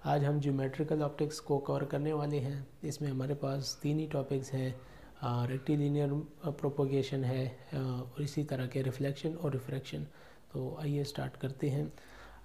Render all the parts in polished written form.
आज हम geometrical optics को कवर करने वाले हैं। इसमें हमारे पास तीन ही टॉपिक्स हैं, रेक्टिलिनियर प्रोपोगेशन है और इसी तरह के रिफ्लेक्शन और रिफ्रैक्शन। तो आइए स्टार्ट करते हैं।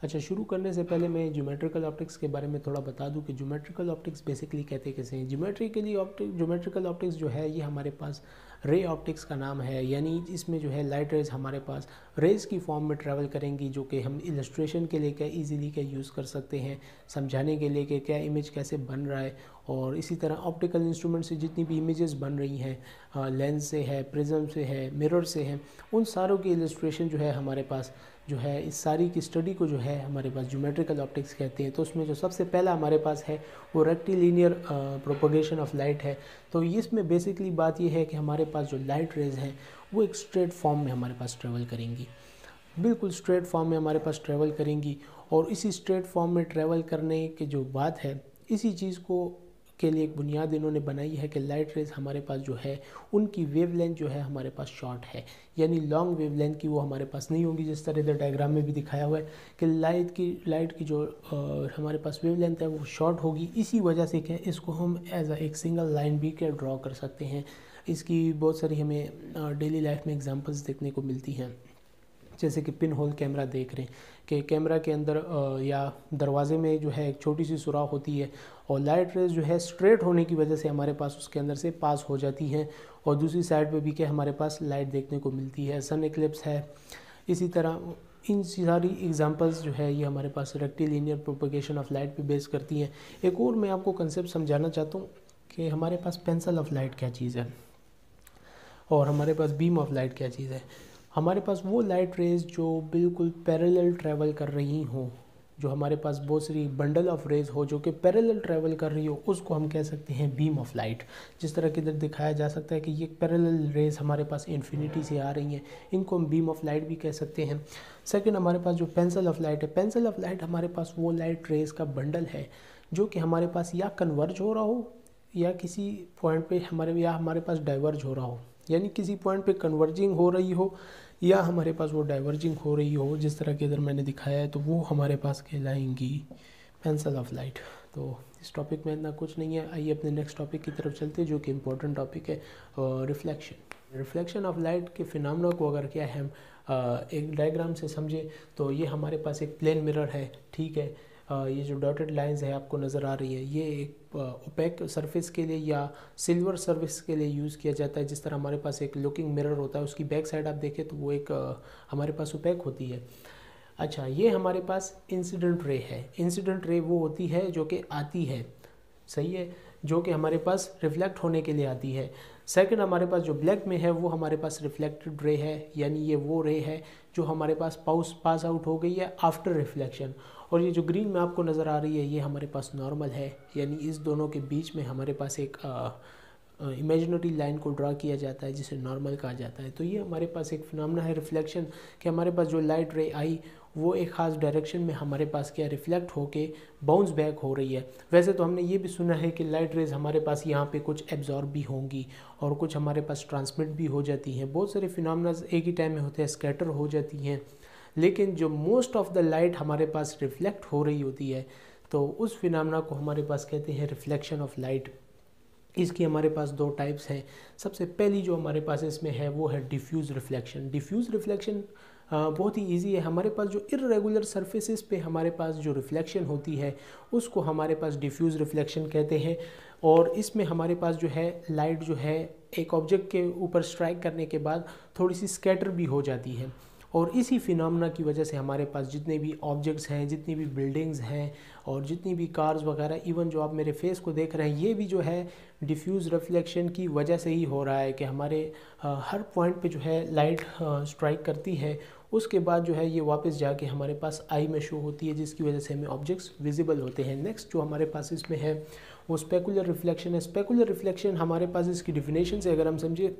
अच्छा, शुरू करने से पहले मैं ज्योमेट्रिकल ऑप्टिक्स के बारे में थोड़ा बता दूं कि ज्योमेट्रिकल ऑप्टिक्स बेसिकली कहते कैसे हैं। ज्योमेट्रिकल ऑप्टिक्स जो है ये हमारे पास रे ऑप्टिक्स का नाम है, यानी इसमें जो है लाइट रेज हमारे पास रेज की फॉर्म में ट्रैवल करेंगी, जो कि हम इलस्ट्रेशन के लिए क्या ईजिली क्या यूज़ कर सकते हैं, समझाने के लिए कि क्या इमेज कैसे बन रहा है। और इसी तरह ऑप्टिकल इंस्ट्रूमेंट से जितनी भी इमेजेस बन रही हैं, लेंस से है, प्रिज्म से है, मिरर से है, उन सारों की इलस्ट्रेशन जो है हमारे पास जो है इस सारी की स्टडी को जो है हमारे पास ज्योमेट्रिकल ऑप्टिक्स कहते हैं। तो उसमें जो सबसे पहला हमारे पास है वो रेक्टिलिनियर प्रोपोगेशन ऑफ लाइट है। तो इसमें बेसिकली बात ये है कि हमारे पास जो लाइट रेज हैं वो एक स्ट्रेट फॉर्म में हमारे पास ट्रेवल करेंगी, बिल्कुल स्ट्रेट फॉर्म में हमारे पास ट्रेवल करेंगी। और इसी स्ट्रेट फॉर्म में ट्रेवल करने की जो बात है, इसी चीज़ को के लिए एक बुनियाद इन्होंने बनाई है कि लाइट रेज हमारे पास जो है उनकी वेवलेंथ जो है हमारे पास शॉर्ट है, यानी लॉन्ग वेवलेंथ की वो हमारे पास नहीं होगी। जिस तरह इधर डायग्राम में भी दिखाया हुआ है कि लाइट की जो हमारे पास वेवलेंथ है वो शॉर्ट होगी। इसी वजह से क्या इसको हम एज एक सिंगल लाइन भी क्या ड्रॉ कर सकते हैं। इसकी बहुत सारी हमें डेली लाइफ में एग्जांपल्स देखने को मिलती हैं, जैसे कि पिन होल कैमरा देख रहे हैं कि कैमरा के अंदर या दरवाजे में जो है एक छोटी सी सुराख होती है और लाइट रेज जो है स्ट्रेट होने की वजह से हमारे पास उसके अंदर से पास हो जाती हैं। और दूसरी साइड पे भी क्या हमारे पास लाइट देखने को मिलती है, सन एक्लिप्स है। इसी तरह इन सारी एग्जांपल्स जो है ये हमारे पास रेक्टिलिनियर प्रोपोगेशन ऑफ लाइट पे बेस करती हैं। एक और मैं आपको कंसेप्ट समझाना चाहता हूँ कि हमारे पास पेंसिल ऑफ लाइट क्या चीज़ है और हमारे पास बीम ऑफ लाइट क्या चीज़ है। हमारे पास वो लाइट रेज जो बिल्कुल पैरेलल ट्रैवल कर रही हों, जो हमारे पास बहुत सारी बंडल ऑफ रेज हो जो कि पैरेलल ट्रैवल कर रही हो, उसको हम कह सकते हैं बीम ऑफ लाइट। जिस तरह के इधर दिखाया जा सकता है कि ये पैरेलल रेज हमारे पास इन्फिनिटी से आ रही हैं, इनको हम बीम ऑफ लाइट भी कह सकते हैं। सेकंड, हमारे पास जो पेंसिल ऑफ लाइट है, पेंसिल ऑफ लाइट हमारे पास वो लाइट रेज का बंडल है जो कि हमारे पास या कन्वर्ज हो रहा हो या किसी पॉइंट पे हमारे पास डाइवर्ज हो रहा हो, यानी किसी पॉइंट पे कन्वर्जिंग हो रही हो या हमारे पास वो डाइवर्जिंग हो रही हो। जिस तरह के इधर मैंने दिखाया है तो वो हमारे पास कहलाएंगी पेंसिल ऑफ लाइट। तो इस टॉपिक में इतना कुछ नहीं है। आइए अपने नेक्स्ट टॉपिक की तरफ चलते हैं जो कि इम्पोर्टेंट टॉपिक है, रिफ्लेक्शन ऑफ लाइट के फिनोमेना को अगर क्या है हम एक डायग्राम से समझे तो ये हमारे पास एक प्लेन मिरर है, ठीक है। ये जो डॉटेड लाइंस है आपको नज़र आ रही है, ये एक ओपेक सरफेस के लिए या सिल्वर सरफेस के लिए यूज़ किया जाता है। जिस तरह हमारे पास एक लुकिंग मिरर होता है, उसकी बैक साइड आप देखें तो वो एक हमारे पास ओपेक होती है। अच्छा, ये हमारे पास इंसिडेंट रे है। इंसिडेंट रे वो होती है जो कि आती है, सही है, जो कि हमारे पास रिफ्लेक्ट होने के लिए आती है। सेकंड, हमारे पास जो ब्लैक में है वो हमारे पास रिफ्लेक्टेड रे है, यानी ये वो रे है जो हमारे पास पास आउट हो गई है आफ्टर रिफ्लेक्शन। और ये जो ग्रीन में आपको नज़र आ रही है ये हमारे पास नॉर्मल है, यानी इस दोनों के बीच में हमारे पास एक इमेजिनरी लाइन को ड्रा किया जाता है जिसे नॉर्मल कहा जाता है। तो ये हमारे पास एक फिनोमेना है रिफ्लेक्शन, कि हमारे पास जो लाइट रे आई वो एक ख़ास डायरेक्शन में हमारे पास क्या रिफ्लेक्ट होके बाउंस बैक हो रही है। वैसे तो हमने ये भी सुना है कि लाइट रेज हमारे पास यहाँ पे कुछ एब्जॉर्ब भी होंगी और कुछ हमारे पास ट्रांसमिट भी हो जाती हैं। बहुत सारे फिनोमेना एक ही टाइम में होते हैं, स्कैटर हो जाती हैं, लेकिन जो मोस्ट ऑफ द लाइट हमारे पास रिफ्लेक्ट हो रही होती है तो उस फिनोमेना को हमारे पास कहते हैं रिफ्लेक्शन ऑफ लाइट। इसकी हमारे पास दो टाइप्स हैं। सबसे पहली जो हमारे पास इसमें है वो है डिफ्यूज़ रिफ्लेक्शन। डिफ्यूज़ रिफ्लेक्शन बहुत ही इजी है। हमारे पास जो इर्रेगुलर सरफेसेस पे हमारे पास जो रिफ्लेक्शन होती है उसको हमारे पास डिफ्यूज़ रिफ्लेक्शन कहते हैं। और इसमें हमारे पास जो है लाइट जो है एक ऑब्जेक्ट के ऊपर स्ट्राइक करने के बाद थोड़ी सी स्कैटर भी हो जाती है। और इसी फिनोमेना की वजह से हमारे पास जितने भी ऑब्जेक्ट्स हैं, जितनी भी बिल्डिंग्स हैं और जितनी भी कार्स वगैरह, इवन जो आप मेरे फेस को देख रहे हैं, ये भी जो है डिफ्यूज़ रिफ्लेक्शन की वजह से ही हो रहा है कि हमारे हर पॉइंट पे जो है लाइट स्ट्राइक करती है, उसके बाद जो है ये वापस जाके हमारे पास आई में शो होती है, जिसकी वजह से हमें ऑब्जेक्ट्स विजिबल होते हैं। नेक्स्ट जो हमारे पास इसमें है वो स्पेकुलर रिफ्लेक्शन है। स्पेकुलर रिफ्लेक्शन हमारे पास इसकी डिफिनेशन से अगर हम समझे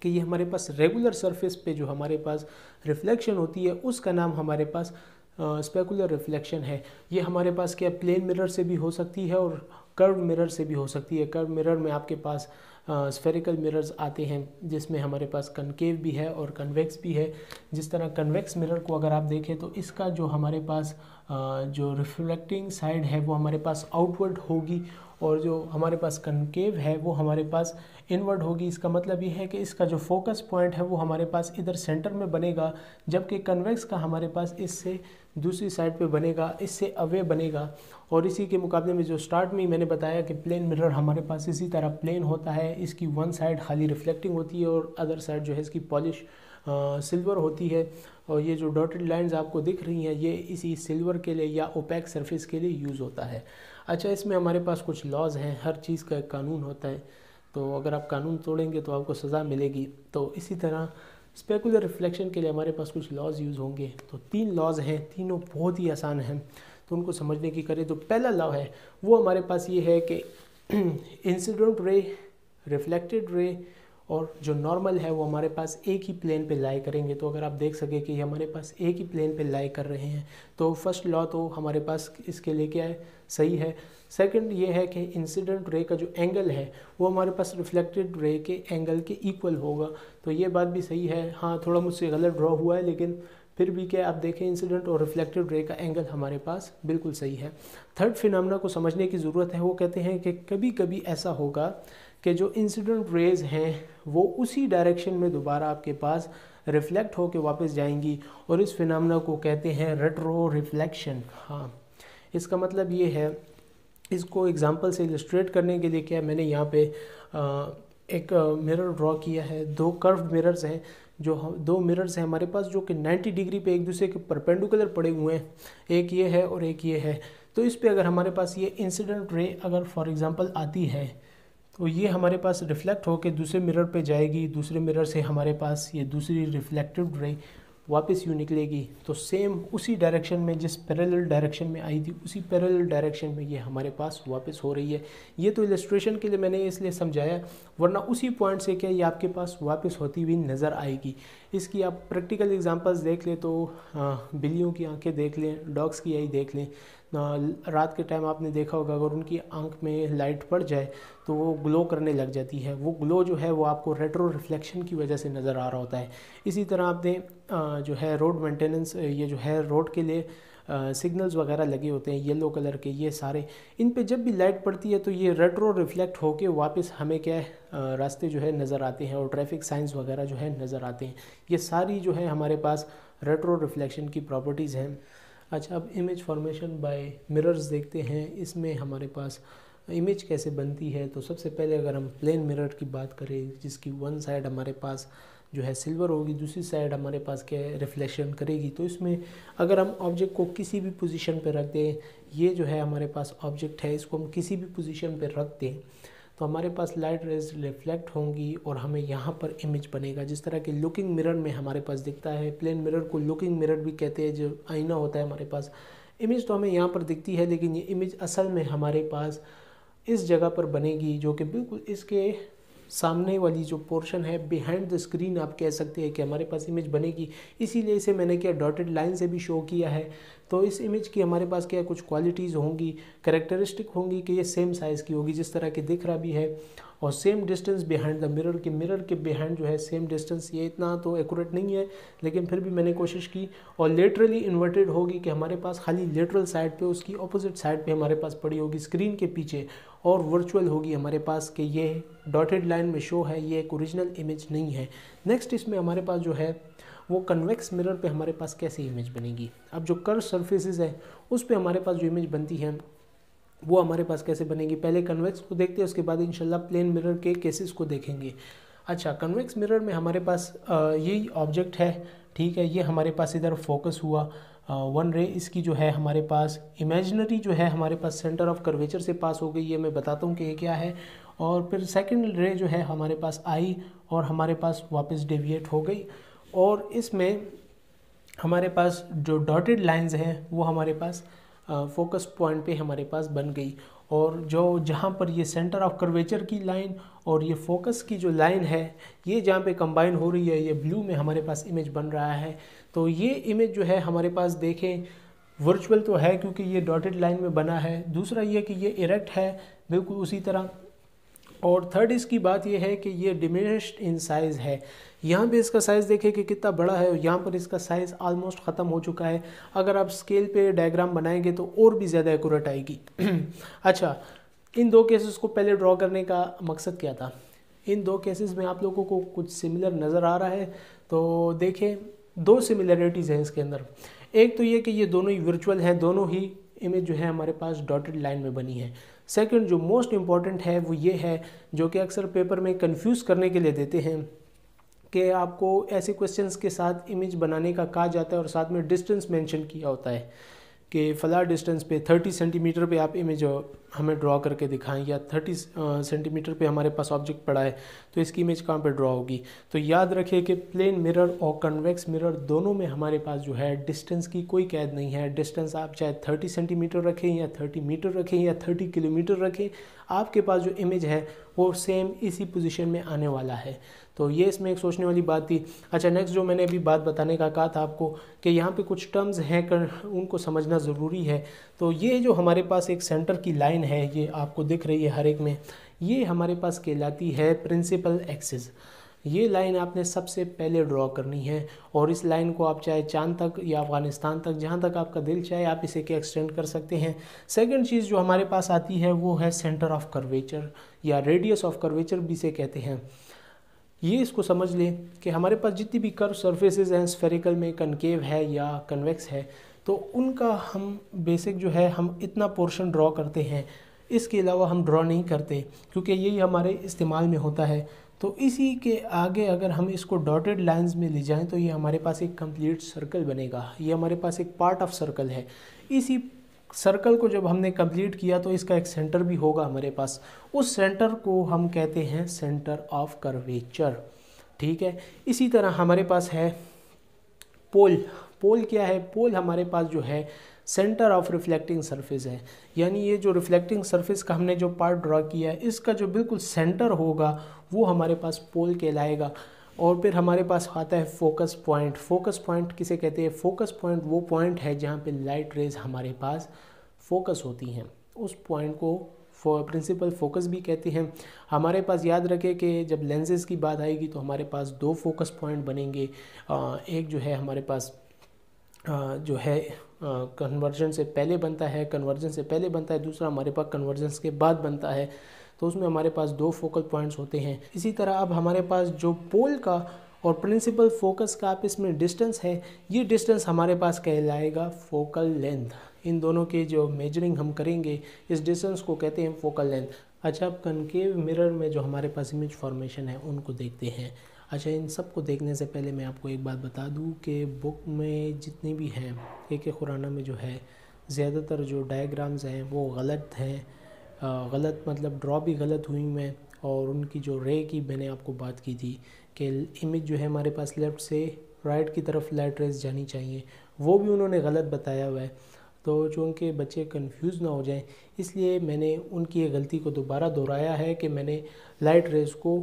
कि ये हमारे पास रेगुलर सरफेस पे जो हमारे पास रिफ्लेक्शन होती है उसका नाम हमारे पास स्पेकुलर रिफ्लेक्शन है। ये हमारे पास क्या प्लेन मिरर से भी हो सकती है और कर्व मिरर से भी हो सकती है। कर्व मिरर में आपके पास स्फेरिकल मिरर्स आते हैं जिसमें हमारे पास कनकेव भी है और कन्वेक्स भी है। जिस तरह कन्वेक्स मिरर को अगर आप देखें तो इसका जो हमारे पास जो रिफ्लेक्टिंग साइड है वो हमारे पास आउटवर्ड होगी और जो हमारे पास कनकेव है वो हमारे पास इनवर्ड होगी। इसका मतलब ये है कि इसका जो फोकस पॉइंट है वो हमारे पास इधर सेंटर में बनेगा, जबकि कन्वेक्स का हमारे पास इससे दूसरी साइड पे बनेगा, इससे अवे बनेगा। और इसी के मुकाबले में जो स्टार्ट में ही मैंने बताया कि प्लेन मिरर हमारे पास इसी तरह प्लेन होता है, इसकी वन साइड खाली रिफ्लेक्टिंग होती है और अदर साइड जो है इसकी पॉलिश सिल्वर होती है। और ये जो डॉटेड लाइंस आपको दिख रही हैं ये इसी सिल्वर के लिए या ओपैक सरफेस के लिए यूज़ होता है। अच्छा, इसमें हमारे पास कुछ लॉज हैं, हर चीज़ का एक कानून होता है, तो अगर आप कानून तोड़ेंगे तो आपको सज़ा मिलेगी। तो इसी तरह स्पेकुलर रिफ्लेक्शन के लिए हमारे पास कुछ लॉज यूज़ होंगे। तो 3 लॉज हैं, तीनों बहुत ही आसान हैं, तो उनको समझने की करें तो पहला लॉ है वो हमारे पास ये है कि इंसिडेंट रे, रिफ्लेक्टेड रे और जो नॉर्मल है वो हमारे पास एक ही प्लेन पे लाई करेंगे। तो अगर आप देख सके कि ये हमारे पास एक ही प्लेन पे लाई कर रहे हैं तो फर्स्ट लॉ तो हमारे पास इसके लिए क्या है, सही है। सेकंड ये है कि इंसिडेंट रे का जो एंगल है वो हमारे पास रिफ्लेक्टेड रे के एंगल के इक्वल होगा, तो ये बात भी सही है। हाँ, थोड़ा मुझसे गलत ड्रॉ हुआ है लेकिन फिर भी क्या आप देखें इंसिडेंट और रिफ्लेक्टेड रे का एंगल हमारे पास बिल्कुल सही है। थर्ड फिनोमेना को समझने की ज़रूरत है, वो कहते हैं कि कभी कभी ऐसा होगा कि जो इंसिडेंट रेज हैं वो उसी डायरेक्शन में दोबारा आपके पास रिफ्लेक्ट होकर वापस जाएंगी और इस फिनोमेना को कहते हैं रेट्रो रिफ्लेक्शन। हाँ, इसका मतलब ये है, इसको एग्जांपल से इलस्ट्रेट करने के लिए क्या मैंने यहाँ पे एक मिरर ड्रॉ किया है। 2 कर्व्ड मिरर्स हैं, जो 2 मिरर्स हैं हमारे पास जो कि 90 डिग्री पे एक दूसरे के परपेंडिकुलर पड़े हुए हैं, एक ये है और एक ये है। तो इस पे अगर हमारे पास ये इंसिडेंट रे अगर फॉर एग्जांपल आती है तो ये हमारे पास रिफ्लेक्ट होकर दूसरे मिरर पे जाएगी, दूसरे मिरर से हमारे पास ये दूसरी रिफ्लेक्टेड रे वापस यूँ निकलेगी। तो सेम उसी डायरेक्शन में, जिस पैरेलल डायरेक्शन में आई थी उसी पैरेलल डायरेक्शन में ये हमारे पास वापस हो रही है। ये तो इलस्ट्रेशन के लिए मैंने इसलिए समझाया, वरना उसी पॉइंट से क्या ये आपके पास वापस होती हुई नज़र आएगी। इसकी आप प्रैक्टिकल एग्जांपल्स देख लें तो बिल्लियों की आंखें देख लें, डॉग्स की आई देख लें। रात के टाइम आपने देखा होगा अगर उनकी आंख में लाइट पड़ जाए तो वो ग्लो करने लग जाती है। वो ग्लो जो है वो आपको रेट्रो रिफ्लेक्शन की वजह से नज़र आ रहा होता है। इसी तरह आपने जो है रोड मेंटेनेंस, ये जो है रोड के लिए सिग्नल्स वगैरह लगे होते हैं येलो कलर के, ये सारे इन पे जब भी लाइट पड़ती है तो ये रेट्रो रिफ्लेक्ट होके वापस हमें क्या है रास्ते जो है नज़र आते हैं और ट्रैफिक साइंस वगैरह जो है नज़र आते हैं। ये सारी जो है हमारे पास रेट्रो रिफ्लेक्शन की प्रॉपर्टीज़ हैं। अच्छा, अब इमेज फॉर्मेशन बाय मिरर्स देखते हैं। इसमें हमारे पास इमेज कैसे बनती है, तो सबसे पहले अगर हम प्लेन मिरर की बात करें जिसकी वन साइड हमारे पास जो है सिल्वर होगी, दूसरी साइड हमारे पास क्या है रिफ्लेक्शन करेगी। तो इसमें अगर हम ऑब्जेक्ट को किसी भी पोजीशन पे रख दें, ये जो है हमारे पास ऑब्जेक्ट है, इसको हम किसी भी पोजीशन पे रख दें तो हमारे पास लाइट रेज रिफ्लेक्ट होंगी और हमें यहाँ पर इमेज बनेगा जिस तरह के लुकिंग मिरर में हमारे पास दिखता है। प्लेन मिरर को लुकिंग मिरर भी कहते हैं, जो आईना होता है हमारे पास। इमेज तो हमें यहाँ पर दिखती है लेकिन ये इमेज असल में हमारे पास इस जगह पर बनेगी जो कि बिल्कुल इसके सामने वाली जो पोर्शन है बिहाइंड द स्क्रीन आप कह सकते हैं कि हमारे पास इमेज बनेगी। इसीलिए इसे मैंने क्या डॉटेड लाइन से भी शो किया है। तो इस इमेज की हमारे पास क्या कुछ क्वालिटीज़ होंगी, कैरेक्टरिस्टिक होंगी कि ये सेम साइज़ की होगी जिस तरह के दिख रहा भी है और same distance behind the mirror के, मिरर के बिहाइंड जो है सेम डिस्टेंस। ये इतना तो एक्यूरेट नहीं है लेकिन फिर भी मैंने कोशिश की। और लेटरली इन्वर्टेड होगी कि हमारे पास खाली लेटरल साइड पे, उसकी ऑपोजिट साइड पे हमारे पास पड़ी होगी स्क्रीन के पीछे। और वर्चुअल होगी हमारे पास कि ये डॉटेड लाइन में शो है, ये एक ओरिजिनल इमेज नहीं है। नेक्स्ट इसमें हमारे पास जो है वो कन्वेक्स मिरर पे हमारे पास कैसे इमेज बनेगी। अब जो कर्व सरफेसेस है उस पे हमारे पास जो इमेज बनती है वो हमारे पास कैसे बनेगी। पहले कन्वेक्स को देखते हैं, उसके बाद इंशाल्लाह प्लेन मिरर के केसेस को देखेंगे। अच्छा, कन्वेक्स मिरर में हमारे पास यही ऑब्जेक्ट है, ठीक है। ये हमारे पास इधर फोकस हुआ वन रे, इसकी जो है हमारे पास इमेजिनरी जो है हमारे पास सेंटर ऑफ कर्वेचर से पास हो गई है। मैं बताता हूँ कि ये क्या है। और फिर सेकंड रे जो है हमारे पास आई और हमारे पास वापस डेविएट हो गई। और इसमें हमारे पास जो डॉटेड लाइंस हैं वो हमारे पास फोकस पॉइंट पे हमारे पास बन गई। और जो जहाँ पर ये सेंटर ऑफ कर्वेचर की लाइन और ये फोकस की जो लाइन है ये जहाँ पे कंबाइन हो रही है, ये ब्लू में हमारे पास इमेज बन रहा है। तो ये इमेज जो है हमारे पास देखें वर्चुअल तो है क्योंकि ये डॉटेड लाइन में बना है। दूसरा ये कि ये इरेक्ट है बिल्कुल उसी तरह। और थर्ड इसकी बात ये है कि ये डिमिनिश्ड इन साइज़ है। यहाँ पे इसका साइज़ देखें कि कितना बड़ा है, यहाँ पर इसका साइज़ ऑलमोस्ट ख़त्म हो चुका है। अगर आप स्केल पे डायग्राम बनाएंगे तो और भी ज़्यादा एक्यूरेट आएगी। अच्छा, इन दो केसेस को पहले ड्रॉ करने का मकसद क्या था? इन दो केसेस में आप लोगों को कुछ सिमिलर नज़र आ रहा है, तो देखें दो सिमिलरिटीज़ हैं इसके अंदर। एक तो ये कि ये दोनों ही वर्चुअल हैं, दोनों ही इमेज जो है हमारे पास डॉटेड लाइन में बनी है। सेकंड जो मोस्ट इम्पॉर्टेंट है वो ये है, जो कि अक्सर पेपर में कंफ्यूज करने के लिए देते हैं, कि आपको ऐसे क्वेश्चंस के साथ इमेज बनाने का कहा जाता है और साथ में डिस्टेंस मेंशन किया होता है कि फ़ला डिस्टेंस पे 30 सेंटीमीटर पे आप इमेज हमें ड्रॉ करके दिखाएं, या 30 सेंटीमीटर पे हमारे पास ऑब्जेक्ट पड़ा है तो इसकी इमेज कहाँ पे ड्रॉ होगी। तो याद रखिए कि प्लेन मिरर और कन्वेक्स मिरर दोनों में हमारे पास जो है डिस्टेंस की कोई कैद नहीं है। डिस्टेंस आप चाहे 30 सेंटीमीटर रखें या 30 मीटर रखें या 30 किलोमीटर रखें, आपके पास जो इमेज है वो सेम इसी पोजीशन में आने वाला है। तो ये इसमें एक सोचने वाली बात थी। अच्छा, नेक्स्ट जो मैंने अभी बात बताने का कहा था आपको कि यहाँ पे कुछ टर्म्स हैं उनको समझना ज़रूरी है। तो ये जो हमारे पास एक सेंटर की लाइन है, ये आपको दिख रही है हर एक में, ये हमारे पास कहलाती है प्रिंसिपल एक्सिस। ये लाइन आपने सबसे पहले ड्रॉ करनी है और इस लाइन को आप चाहे चांद तक या अफ़गानिस्तान तक, जहाँ तक आपका दिल चाहे आप इसे क्या एक्सटेंड कर सकते हैं। सेकंड चीज़ जो हमारे पास आती है वो है सेंटर ऑफ कर्वेचर या रेडियस ऑफ कर्वेचर भी इसे कहते हैं। ये इसको समझ लें कि हमारे पास जितनी भी कर्व सर्फेसेस हैं, स्फेरिकल में कनकेव है या कन्वेक्स है, तो उनका हम बेसिक जो है हम इतना पोर्शन ड्रॉ करते हैं, इसके अलावा हम ड्रॉ नहीं करते क्योंकि यही हमारे इस्तेमाल में होता है। तो इसी के आगे अगर हम इसको डॉटेड लाइंस में ले जाएं तो ये हमारे पास एक कंप्लीट सर्कल बनेगा। ये हमारे पास एक पार्ट ऑफ सर्कल है। इसी सर्कल को जब हमने कंप्लीट किया तो इसका एक सेंटर भी होगा हमारे पास। उस सेंटर को हम कहते हैं सेंटर ऑफ कर्वेचर। ठीक है, इसी तरह हमारे पास है पोल। पोल क्या है? पोल हमारे पास जो है सेंटर ऑफ रिफ्लेक्टिंग सरफेस है। यानी ये जो रिफ्लेक्टिंग सरफेस का हमने जो पार्ट ड्रॉ किया है, इसका जो बिल्कुल सेंटर होगा वो हमारे पास पोल कहलाएगा। और फिर हमारे पास आता है फोकस पॉइंट। फोकस पॉइंट किसे कहते हैं? फोकस पॉइंट वो पॉइंट है जहाँ पे लाइट रेज हमारे पास फोकस होती हैं, उस पॉइंट को प्रिंसिपल फोकस भी कहते हैं। हमारे पास याद रखें कि जब लेंसेज की बात आएगी तो हमारे पास दो फोकस पॉइंट बनेंगे। एक जो है हमारे पास जो है कन्वर्जन से पहले बनता है, दूसरा हमारे पास कन्वर्जेंस के बाद बनता है। तो उसमें हमारे पास दो फोकल पॉइंट्स होते हैं। इसी तरह अब हमारे पास जो पोल का और प्रिंसिपल फोकस का आपस में डिस्टेंस है, ये डिस्टेंस हमारे पास कहलाएगा फोकल लेंथ। इन दोनों के जो मेजरिंग हम करेंगे, इस डिस्टेंस को कहते हैं फोकल लेंथ। अच्छा, अब कनकेव मिरर में जो हमारे पास इमेज फॉर्मेशन है उनको देखते हैं। अच्छा, इन सब को देखने से पहले मैं आपको एक बात बता दूं कि बुक में जितनी भी हैं एक खुराना में जो है ज़्यादातर जो डायग्राम्स हैं वो गलत हैं। गलत मतलब ड्रॉ भी गलत हुई हैं, और उनकी जो रे की मैंने आपको बात की थी कि इमेज जो है हमारे पास लेफ़्ट से राइट की तरफ लाइट रेज जानी चाहिए, वो भी उन्होंने गलत बताया हुआ है। तो चूँकि बच्चे कंफ्यूज ना हो जाएं, इसलिए मैंने उनकी ये गलती को दोबारा दोहराया है कि मैंने लाइट रेज को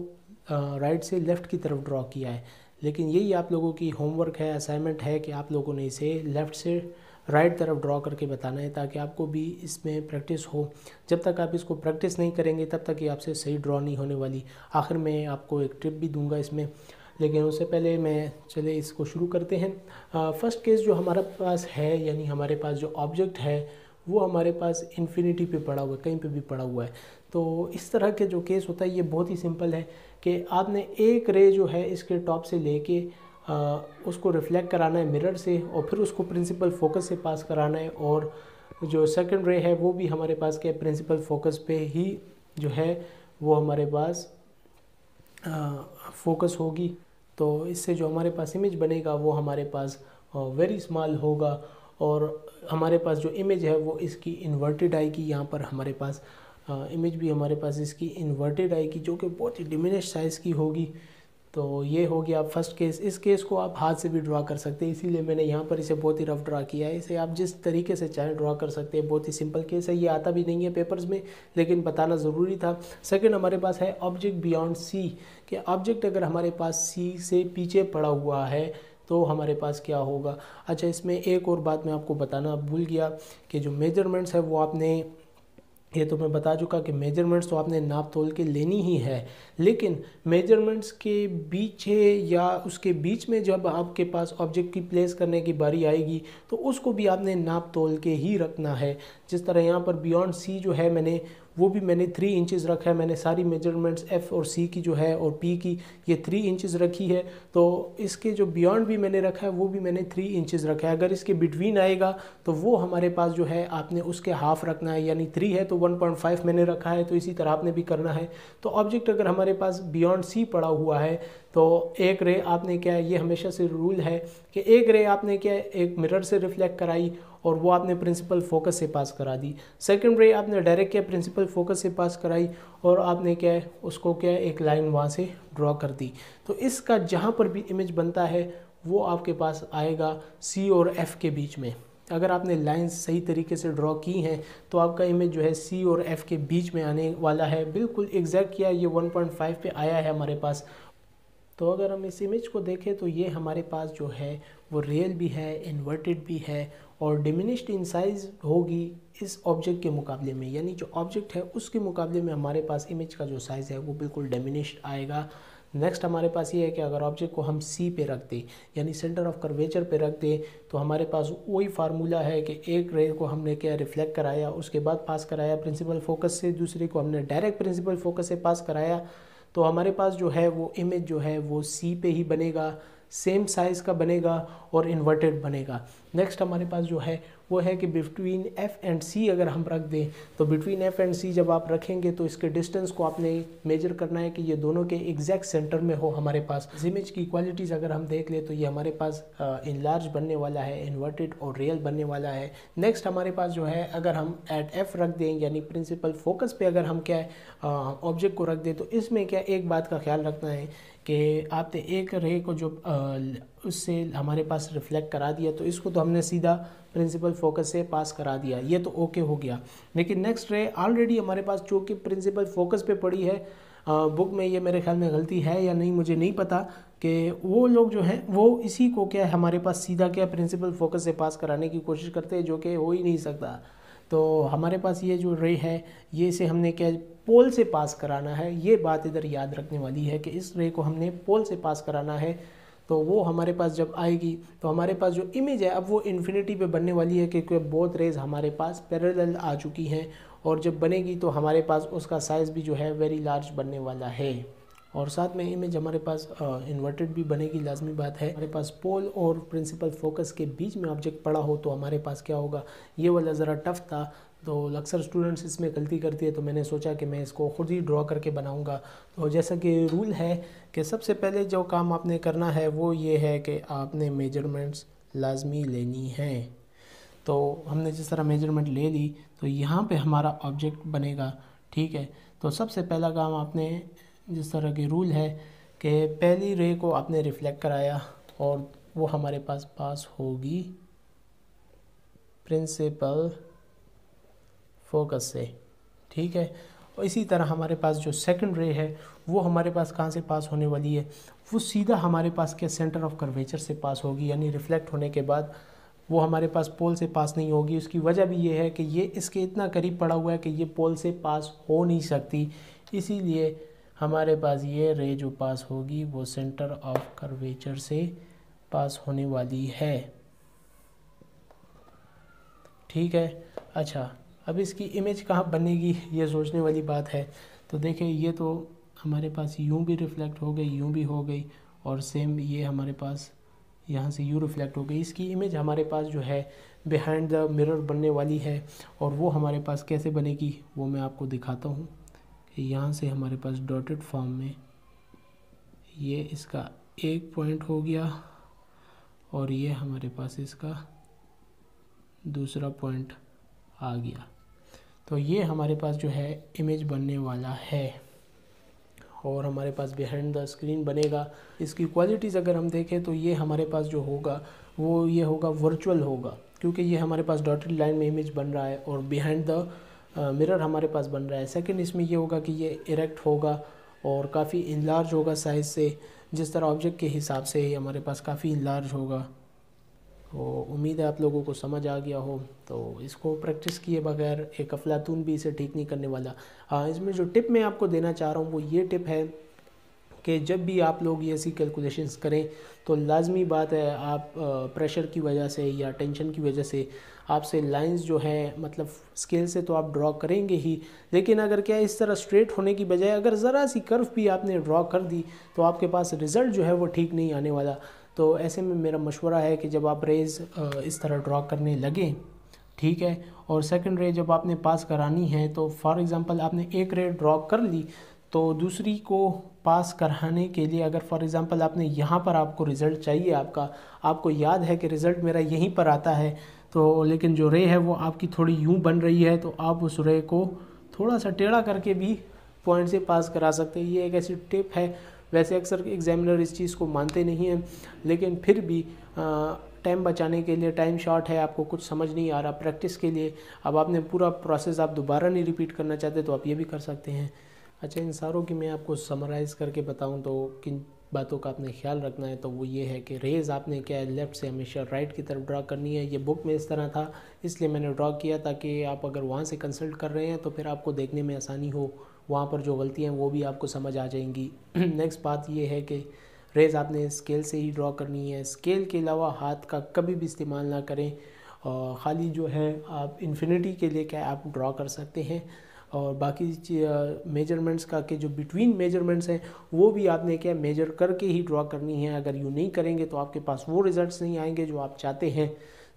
राइट से लेफ़्ट की तरफ ड्रॉ किया है। लेकिन यही आप लोगों की होमवर्क है, असाइनमेंट है कि आप लोगों ने इसे लेफ़्ट से राइट तरफ ड्रॉ करके बताना है, ताकि आपको भी इसमें प्रैक्टिस हो। जब तक आप इसको प्रैक्टिस नहीं करेंगे तब तक ये आपसे सही ड्रॉ नहीं होने वाली। आखिर में आपको एक टिप भी दूंगा इसमें, लेकिन उससे पहले मैं चले इसको शुरू करते हैं। फर्स्ट केस जो हमारे पास है, यानी हमारे पास जो ऑब्जेक्ट है वो हमारे पास इन्फिनिटी पे पड़ा हुआ है, कहीं पे भी पड़ा हुआ है। तो इस तरह के जो केस होता है ये बहुत ही सिंपल है कि आपने एक रे जो है इसके टॉप से लेके उसको रिफ्लेक्ट कराना है मिरर से, और फिर उसको प्रिंसिपल फोकस से पास कराना है, और जो सेकंड रे है वो भी हमारे पास के प्रिंसिपल फोकस पे ही जो है वो हमारे पास फोकस होगी। तो इससे जो हमारे पास इमेज बनेगा वो हमारे पास वेरी स्मॉल होगा, और हमारे पास जो इमेज है वो इसकी इन्वर्टेड आएगी। यहाँ पर हमारे पास इमेज भी हमारे पास इसकी इन्वर्टेड आएगी, जो कि बहुत ही डिमिनिश साइज़ की होगी। तो ये हो गया फर्स्ट केस। इस केस को आप हाथ से भी ड्रा कर सकते हैं, इसीलिए मैंने यहाँ पर इसे बहुत ही रफ ड्रा किया है। इसे आप जिस तरीके से चाहे ड्रा कर सकते हैं, बहुत ही सिंपल केस है। ये आता भी नहीं है पेपर्स में, लेकिन बताना ज़रूरी था। सेकंड हमारे पास है ऑब्जेक्ट बियॉन्ड सी, कि ऑब्जेक्ट अगर हमारे पास सी से पीछे पड़ा हुआ है तो हमारे पास क्या होगा। अच्छा, इसमें एक और बात मैं आपको बताना भूल गया कि जो मेजरमेंट्स है वो आपने ये तो मैं बता चुका कि मेजरमेंट्स तो आपने नाप तोल के लेनी ही है, लेकिन मेजरमेंट्स के पीछे या उसके बीच में जब आपके पास ऑब्जेक्ट की प्लेस करने की बारी आएगी तो उसको भी आपने नाप तोल के ही रखना है। जिस तरह यहाँ पर बियॉन्ड सी जो है मैंने 3 इंचज़ रखा है। मैंने सारी मेजरमेंट्स एफ़ और सी की जो है और पी की ये 3 इंचज़ रखी है, तो इसके जो बियॉन्ड भी मैंने रखा है वो भी मैंने 3 इंचज़ रखा है। अगर इसके बिटवीन आएगा तो वो हमारे पास जो है आपने उसके हाफ रखना है, यानी 3 है तो 1.5 मैंने रखा है, तो इसी तरह आपने भी करना है। तो ऑब्जेक्ट अगर हमारे पास बियॉन्ड सी पड़ा हुआ है तो एक रे आपने क्या है, ये हमेशा से रूल है कि एक रे आपने क्या है एक मिरर से रिफ्लेक्ट कराई और वो आपने प्रिंसिपल फोकस से पास करा दी। सेकंड रे आपने डायरेक्ट क्या प्रिंसिपल फोकस से पास कराई और आपने क्या है उसको क्या है एक लाइन वहाँ से ड्रॉ कर दी। तो इसका जहाँ पर भी इमेज बनता है वो आपके पास आएगा सी और एफ़ के बीच में। अगर आपने लाइंस सही तरीके से ड्रॉ की हैं तो आपका इमेज जो है सी और एफ़ के बीच में आने वाला है। बिल्कुल एग्जैक्ट किया, ये 1.5 पे आया है हमारे पास। तो अगर हम इस इमेज को देखें तो ये हमारे पास जो है वो रियल भी है, इन्वर्टेड भी है और डिमिनिश्ड इन साइज़ होगी इस ऑब्जेक्ट के मुकाबले में, यानी जो ऑब्जेक्ट है उसके मुकाबले में हमारे पास इमेज का जो साइज़ है वो बिल्कुल डिमिनिश्ड आएगा। नेक्स्ट हमारे पास ये है कि अगर ऑब्जेक्ट को हम सी पे रख दें यानी सेंटर ऑफ कर्वेचर पे रख दें तो हमारे पास वही फार्मूला है कि एक रे को हमने क्या रिफ्लेक्ट कराया, उसके बाद पास कराया प्रिंसिपल फोकस से, दूसरे को हमने डायरेक्ट प्रिंसिपल फोकस से पास कराया, तो हमारे पास जो है वो इमेज जो है वो सी पे ही बनेगा, सेम साइज़ का बनेगा और इन्वर्टेड बनेगा। नेक्स्ट हमारे पास जो है वो है कि बिटवीन एफ़ एंड सी अगर हम रख दें तो बिटवीन एफ़ एंड सी जब आप रखेंगे तो इसके डिस्टेंस को आपने मेजर करना है कि ये दोनों के एग्जैक्ट सेंटर में हो हमारे पास। इस इमेज की क्वालिटीज़ अगर हम देख लें तो ये हमारे पास इनलार्ज बनने वाला है, इन्वर्टेड और रियल बनने वाला है। नेक्स्ट हमारे पास जो है अगर हम एट एफ रख दें यानी प्रिंसिपल फोकस पे अगर हम क्या है ऑब्जेक्ट को रख दें तो इसमें क्या एक बात का ख्याल रखना है कि आपने एक रे को जो उससे हमारे पास रिफ्लेक्ट करा दिया तो इसको तो हमने सीधा प्रिंसिपल फोकस से पास करा दिया, ये तो ओके हो गया। लेकिन नेक्स्ट रे ऑलरेडी हमारे पास जो कि प्रिंसिपल फोकस पे पड़ी है, बुक में ये मेरे ख्याल में गलती है या नहीं मुझे नहीं पता, कि वो लोग जो हैं वो इसी को क्या है हमारे पास सीधा क्या प्रिंसिपल फोकस से पास कराने की कोशिश करते हैं, जो कि हो ही नहीं सकता। तो हमारे पास ये जो रे है ये इसे हमने क्या पोल से पास कराना है। ये बात इधर याद रखने वाली है कि इस रे को हमने पोल से पास कराना है। तो वो हमारे पास जब आएगी तो हमारे पास जो इमेज है अब वो इन्फिनिटी पे बनने वाली है, क्योंकि बोथ रेज हमारे पास पैरेलल आ चुकी हैं और जब बनेगी तो हमारे पास उसका साइज़ भी जो है वेरी लार्ज बनने वाला है। और साथ में इमेज हमारे पास इन्वर्टेड भी बनेगी, लाजमी बात है। हमारे पास पोल और प्रिंसिपल फोकस के बीच में ऑब्जेक्ट पड़ा हो तो हमारे पास क्या होगा, ये वाला ज़रा टफ था तो अक्सर स्टूडेंट्स इसमें गलती करती है, तो मैंने सोचा कि मैं इसको ख़ुद ही ड्रॉ करके बनाऊंगा। तो जैसा कि रूल है कि सबसे पहले जो काम आपने करना है वो ये है कि आपने मेजरमेंट्स लाजमी लेनी है। तो हमने जिस तरह मेजरमेंट ले ली तो यहाँ पे हमारा ऑब्जेक्ट बनेगा, ठीक है। तो सबसे पहला काम आपने जिस तरह की रूल है कि पहली रे को आपने रिफ्लेक्ट कराया और वो हमारे पास होगी प्रिंसिपल फोकस से, ठीक है। और इसी तरह हमारे पास जो सेकंड रे है वो हमारे पास कहाँ से पास होने वाली है, वो सीधा हमारे पास क्या सेंटर ऑफ कर्वेचर से पास होगी, यानी रिफ्लेक्ट होने के बाद वो हमारे पास पोल से पास नहीं होगी। उसकी वजह भी ये है कि ये इसके इतना करीब पड़ा हुआ है कि ये पोल से पास हो नहीं सकती, इसीलिए हमारे पास ये रे जो पास होगी वो सेंटर ऑफ कर्वेचर से पास होने वाली है, ठीक है। अच्छा, अब इसकी इमेज कहाँ बनेगी ये सोचने वाली बात है। तो देखें ये तो हमारे पास यूँ भी रिफ्लेक्ट हो गई, यूँ भी हो गई और सेम ये हमारे पास यहाँ से यूँ रिफ्लेक्ट हो गई। इसकी इमेज हमारे पास जो है बिहाइंड द मिरर बनने वाली है और वो हमारे पास कैसे बनेगी वो मैं आपको दिखाता हूँ कि यहाँ से हमारे पास डॉटेड फॉर्म में ये इसका एक पॉइंट हो गया और ये हमारे पास इसका दूसरा पॉइंट आ गया। तो ये हमारे पास जो है इमेज बनने वाला है और हमारे पास बिहाइंड द स्क्रीन बनेगा। इसकी क्वालिटीज़ अगर हम देखें तो ये हमारे पास जो होगा वो ये होगा वर्चुअल होगा, क्योंकि ये हमारे पास डॉटेड लाइन में इमेज बन रहा है और बिहाइंड द मिरर हमारे पास बन रहा है। सेकंड इसमें ये होगा कि ये इरेक्ट होगा और काफ़ी इनलार्ज होगा साइज़ से, जिस तरह ऑब्जेक्ट के हिसाब से ही हमारे पास काफ़ी इनलार्ज होगा। तो उम्मीद है आप लोगों को समझ आ गया हो। तो इसको प्रैक्टिस किए बगैर एक अफलातून भी इसे ठीक नहीं करने वाला। हाँ, इसमें जो टिप मैं आपको देना चाह रहा हूँ वो ये टिप है कि जब भी आप लोग ये ऐसी कैलकुलेशंस करें तो लाजमी बात है आप प्रेशर की वजह से या टेंशन की वजह से आपसे लाइंस जो है मतलब स्केल से तो आप ड्रॉ करेंगे ही, लेकिन अगर क्या इस तरह स्ट्रेट होने की बजाय अगर ज़रा सी कर्व भी आपने ड्रॉ कर दी तो आपके पास रिज़ल्ट जो है वो ठीक नहीं आने वाला। तो ऐसे में मेरा मशवरा है कि जब आप रेज़ इस तरह ड्रॉ करने लगें, ठीक है, और सेकंड रे जब आपने पास करानी है तो फॉर एग्ज़ाम्पल आपने एक रे ड्रॉ कर ली तो दूसरी को पास कराने के लिए अगर फॉर एग्ज़ाम्पल आपने यहाँ पर आपको रिज़ल्ट चाहिए, आपको याद है कि रिज़ल्ट मेरा यहीं पर आता है, तो लेकिन जो रे है वो आपकी थोड़ी यूँ बन रही है तो आप उस रे को थोड़ा सा टेढ़ा करके भी पॉइंट से पास करा सकते हैं। ये एक ऐसी टिप है, वैसे अक्सर एग्जामिनर इस चीज़ को मानते नहीं हैं, लेकिन फिर भी टाइम बचाने के लिए, टाइम शॉर्ट है, आपको कुछ समझ नहीं आ रहा, प्रैक्टिस के लिए अब आपने पूरा प्रोसेस आप दोबारा नहीं रिपीट करना चाहते तो आप ये भी कर सकते हैं। अच्छा, इन सारों की मैं आपको समराइज़ करके बताऊं तो किन बातों का आपने ख्याल रखना है, तो वो ये है कि रेज़ आपने क्या है लेफ़्ट से हमेशा राइट की तरफ ड्रा करनी है। ये बुक में इस तरह था इसलिए मैंने ड्रॉ किया ताकि आप अगर वहाँ से कंसल्ट कर रहे हैं तो फिर आपको देखने में आसानी हो, वहाँ पर जो गलतियाँ हैं वो भी आपको समझ आ जाएंगी। नेक्स्ट बात ये है कि रेज़ आपने स्केल से ही ड्रॉ करनी है, स्केल के अलावा हाथ का कभी भी इस्तेमाल ना करें, और ख़ाली जो है आप इन्फिनिटी के लिए क्या आप ड्रॉ कर सकते हैं, और बाकी मेजरमेंट्स का के जो बिटवीन मेजरमेंट्स हैं वो भी आपने क्या मेजर करके ही ड्रॉ करनी है। अगर यूँ नहीं करेंगे तो आपके पास वो रिज़ल्ट्स नहीं आएंगे जो आप चाहते हैं।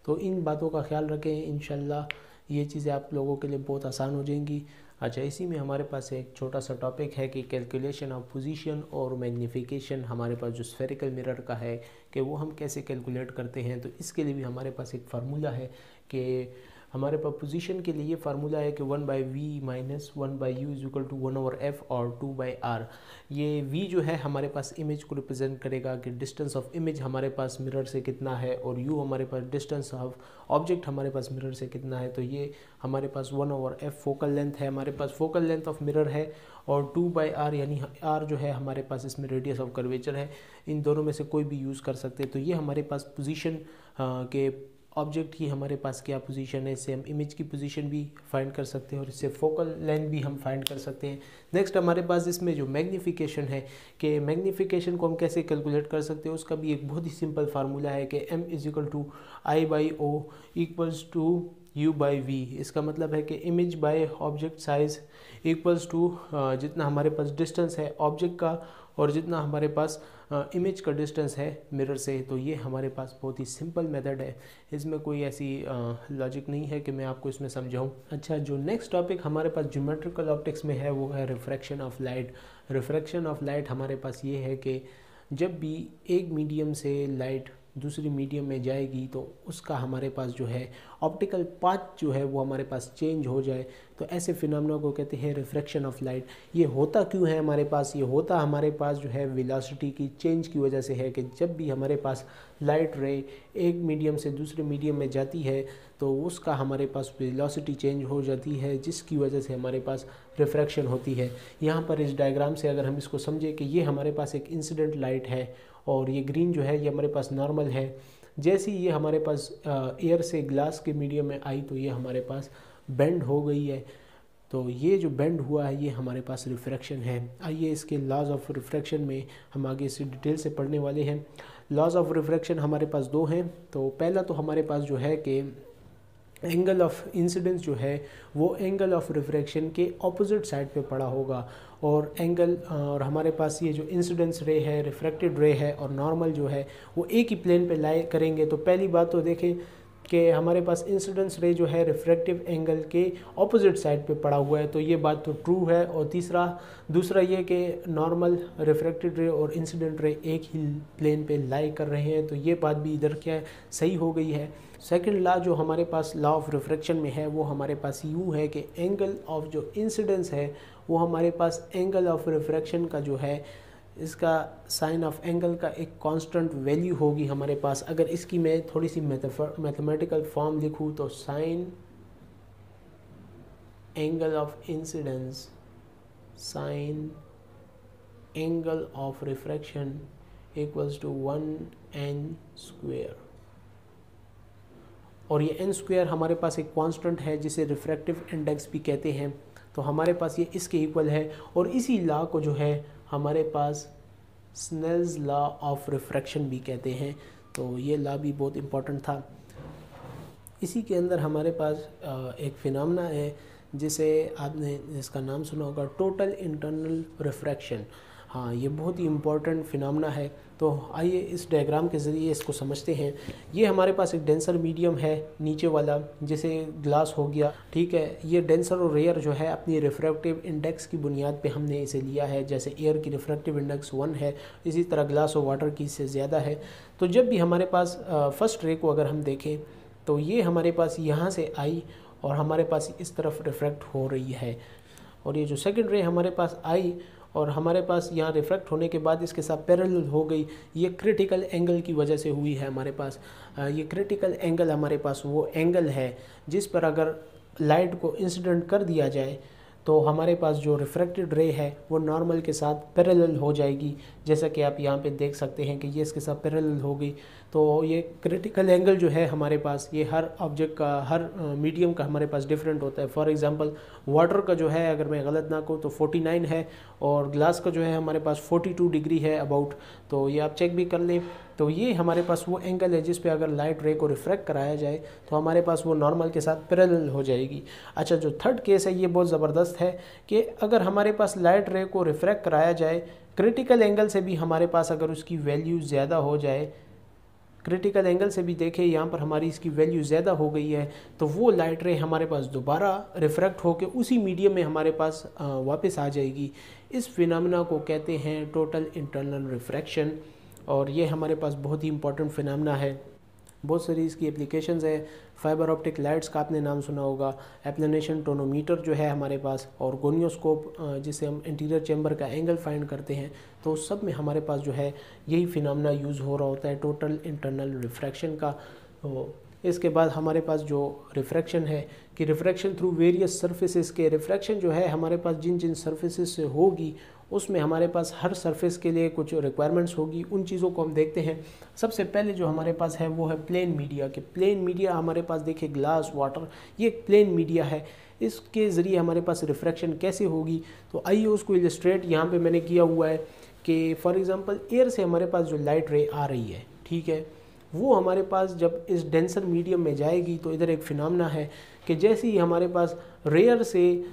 तो इन बातों का ख्याल रखें, इंशाल्लाह ये चीज़ें आप लोगों के लिए बहुत आसान हो जाएंगी। अच्छा, इसी में हमारे पास एक छोटा सा टॉपिक है कि कैलकुलेशन ऑफ पोजीशन और मैग्नीफिकेशन हमारे पास जो स्फेरिकल मिरर का है कि वो हम कैसे कैलकुलेट करते हैं। तो इसके लिए भी हमारे पास एक फार्मूला है कि हमारे पास पोजीशन के लिए ये फार्मूला है कि 1/v minus 1/u is equal to 1/f और 2/r। ये v जो है हमारे पास इमेज को रिप्रेजेंट करेगा कि डिस्टेंस ऑफ इमेज हमारे पास मिरर से कितना है, और u हमारे पास डिस्टेंस ऑफ ऑब्जेक्ट हमारे पास मिरर से कितना है। तो ये हमारे पास 1/f फोकल लेंथ है, हमारे पास फोकल लेंथ ऑफ मिरर है, और 2/r यानी r जो है हमारे पास इसमें रेडियस ऑफ कर्वेचर है। इन दोनों में से कोई भी यूज़ कर सकते हैं। तो ये हमारे पास पोजीशन के ऑब्जेक्ट की हमारे पास क्या पोजीशन है, इससे हम इमेज की पोजीशन भी फाइंड कर सकते हैं और इससे फोकल लेंथ भी हम फाइंड कर सकते हैं। नेक्स्ट हमारे पास इसमें जो मैग्नीफिकेशन है कि मैग्नीफिकेशन को हम कैसे कैलकुलेट कर सकते हैं, उसका भी एक बहुत ही सिंपल फार्मूला है कि m is equal to I/O equals to U/V। इसका मतलब है कि image by object size equals to जितना हमारे पास डिस्टेंस है ऑब्जेक्ट का और जितना हमारे पास इमेज का डिस्टेंस है मिरर से। तो ये हमारे पास बहुत ही सिंपल मेथड है, इसमें कोई ऐसी लॉजिक नहीं है कि मैं आपको इसमें समझाऊं। अच्छा, जो नेक्स्ट टॉपिक हमारे पास ज्योमेट्रिकल ऑप्टिक्स में है वो है refraction of light. Refraction of light हमारे पास ये है कि जब भी एक मीडियम से लाइट दूसरी मीडियम में जाएगी तो उसका हमारे पास जो है ऑप्टिकल पाथ जो है वो हमारे पास चेंज हो जाए, तो ऐसे फिनोमेना को कहते हैं रिफ्रैक्शन ऑफ लाइट। ये होता क्यों है हमारे पास, ये होता हमारे पास जो है वेलोसिटी की चेंज की वजह से है कि जब भी हमारे पास लाइट रे एक मीडियम से दूसरे मीडियम में जाती है तो उसका हमारे पास वेलोसिटी चेंज हो जाती है, जिसकी वजह से हमारे पास रिफ्रैक्शन होती है। यहाँ पर इस डायग्राम से अगर हम इसको समझें कि ये हमारे पास एक इंसिडेंट लाइट है और ये ग्रीन जो है ये हमारे पास नॉर्मल है, जैसे ही ये हमारे पास एयर से ग्लास के मीडियम में आई तो ये हमारे पास बेंड हो गई है। तो ये जो बेंड हुआ है ये हमारे पास रिफ्रैक्शन है। आइए इसके लॉज ऑफ रिफ्रैक्शन में हम आगे इसे डिटेल से पढ़ने वाले हैं। लॉज ऑफ रिफ्रैक्शन हमारे पास दो हैं। तो पहला तो हमारे पास जो है कि एंगल ऑफ इंसिडेंस जो है वो एंगल ऑफ रिफ्रैक्शन के ऑपोजिट साइड पे पड़ा होगा, और एंगल और हमारे पास ये जो इंसिडेंस रे है, रिफ्रैक्टेड रे है और नॉर्मल जो है वो एक ही प्लेन पे लाई करेंगे। तो पहली बात तो देखें कि हमारे पास इंसिडेंस रे जो है रिफ्रैक्टिव एंगल के ऑपोजिट साइड पे पड़ा हुआ है, तो ये बात तो ट्रू है। और दूसरा ये कि नॉर्मल, रिफ्रैक्टेड रे और इंसिडेंट रे एक ही प्लेन पे लाई कर रहे हैं, तो ये बात भी इधर क्या है सही हो गई है। सेकंड लॉ जो हमारे पास लॉ ऑफ रिफ्रैक्शन में है वो हमारे पास यूँ है कि एंगल ऑफ जो इंसिडेंस है वो हमारे पास एंगल ऑफ रिफ्रैक्शन का जो है इसका साइन ऑफ एंगल का एक कांस्टेंट वैल्यू होगी हमारे पास। अगर इसकी मैं थोड़ी सी मैथमेटिकल फॉर्म लिखूँ तो sine angle of incidence sine angle of refraction equals to 1n square. और ये n स्क्वायर हमारे पास एक कांस्टेंट है जिसे रिफ्रैक्टिव इंडेक्स भी कहते हैं। तो हमारे पास ये इसके इक्वल है, और इसी लॉ को जो है हमारे पास स्नेल्स लॉ ऑफ रिफ्रैक्शन भी कहते हैं। तो ये लॉ भी बहुत इम्पोर्टेंट था। इसी के अंदर हमारे पास एक फिनोमेना है जिसका नाम सुना होगा, टोटल इंटरनल रिफ्रैक्शन। हाँ, ये बहुत ही इम्पोर्टेंट फिनोमेना है। तो आइए इस डायग्राम के ज़रिए इसको समझते हैं। ये हमारे पास एक डेंसर मीडियम है नीचे वाला, जैसे ग्लास हो गया, ठीक है। ये डेंसर और रेयर जो है अपनी रिफ्रैक्टिव इंडेक्स की बुनियाद पे हमने इसे लिया है। जैसे एयर की रिफ्रैक्टिव इंडेक्स 1 है, इसी तरह ग्लास और वाटर की इससे ज़्यादा है। तो जब भी हमारे पास फर्स्ट रे को अगर हम देखें तो ये हमारे पास यहाँ से आई और हमारे पास इस तरफ रिफ्रैक्ट हो रही है, और ये जो सेकंड रे हमारे पास आई और हमारे पास यहाँ रिफ्रैक्ट होने के बाद इसके साथ पैरेलल हो गई। ये क्रिटिकल एंगल की वजह से हुई है हमारे पास। ये क्रिटिकल एंगल हमारे पास वो एंगल है जिस पर अगर लाइट को इंसिडेंट कर दिया जाए तो हमारे पास जो रिफ्रैक्टेड रे है वो नॉर्मल के साथ पैरेलल हो जाएगी। जैसा कि आप यहाँ पे देख सकते हैं कि ये इसके साथ पैरेलल हो गई। तो ये क्रिटिकल एंगल जो है हमारे पास, ये हर ऑब्जेक्ट का, हर मीडियम का हमारे पास डिफरेंट होता है। फॉर एग्जांपल वाटर का जो है, अगर मैं गलत ना कहूँ तो 49 है, और ग्लास का जो है हमारे पास 42 डिग्री है अबाउट। तो ये आप चेक भी कर लें। तो ये हमारे पास वो एंगल है जिस पे अगर लाइट रे को रिफ्रैक्ट कराया जाए तो हमारे पास वो नॉर्मल के साथ पैरेलल हो जाएगी। अच्छा, जो थर्ड केस है ये बहुत ज़बरदस्त है कि अगर हमारे पास लाइट रे को रिफ्रैक्ट कराया जाए क्रिटिकल एंगल से भी, हमारे पास अगर उसकी वैल्यू ज़्यादा हो जाए, क्रिटिकल एंगल से भी देखें यहाँ पर हमारी इसकी वैल्यू ज़्यादा हो गई है, तो वो लाइट रे हमारे पास दोबारा रिफ्रैक्ट होकर उसी मीडियम में हमारे पास वापस आ जाएगी। इस फिनोमेना को कहते हैं टोटल इंटरनल रिफ्रैक्शन, और ये हमारे पास बहुत ही इंपॉर्टेंट फिनोमेना है। बहुत सारी इसकी एप्लीकेशंस है। फाइबर ऑप्टिक लाइट्स का आपने नाम सुना होगा, एप्लेनेशन टोनोमीटर जो है हमारे पास, और गोनियोस्कोप जिसे हम इंटीरियर चैम्बर का एंगल फाइंड करते हैं। तो सब में हमारे पास जो है यही फिनोमेना यूज़ हो रहा होता है, टोटल इंटरनल रिफ्रैक्शन का। तो इसके बाद हमारे पास जो रिफ्रैक्शन है कि रिफ्रैक्शन थ्रू वेरियस सर्फेसेस के, रिफ्रैक्शन जो है हमारे पास जिन जिन सर्फेसेस से होगी उसमें हमारे पास हर सरफेस के लिए कुछ रिक्वायरमेंट्स होगी। उन चीज़ों को हम देखते हैं। सबसे पहले जो हमारे पास है वो है प्लेन मीडिया के। प्लेन मीडिया हमारे पास देखिए ग्लास, वाटर, ये एक प्लेन मीडिया है। इसके ज़रिए हमारे पास रिफ्रैक्शन कैसे होगी, तो आइए उसको इलस्ट्रेट यहाँ पे मैंने किया हुआ है कि फॉर एग्जांपल एयर से हमारे पास जो लाइट रे आ रही है, ठीक है, वो हमारे पास जब इस डेंसर मीडियम में जाएगी तो इधर एक फिनोमेना है कि जैसे ही हमारे पास रेयर से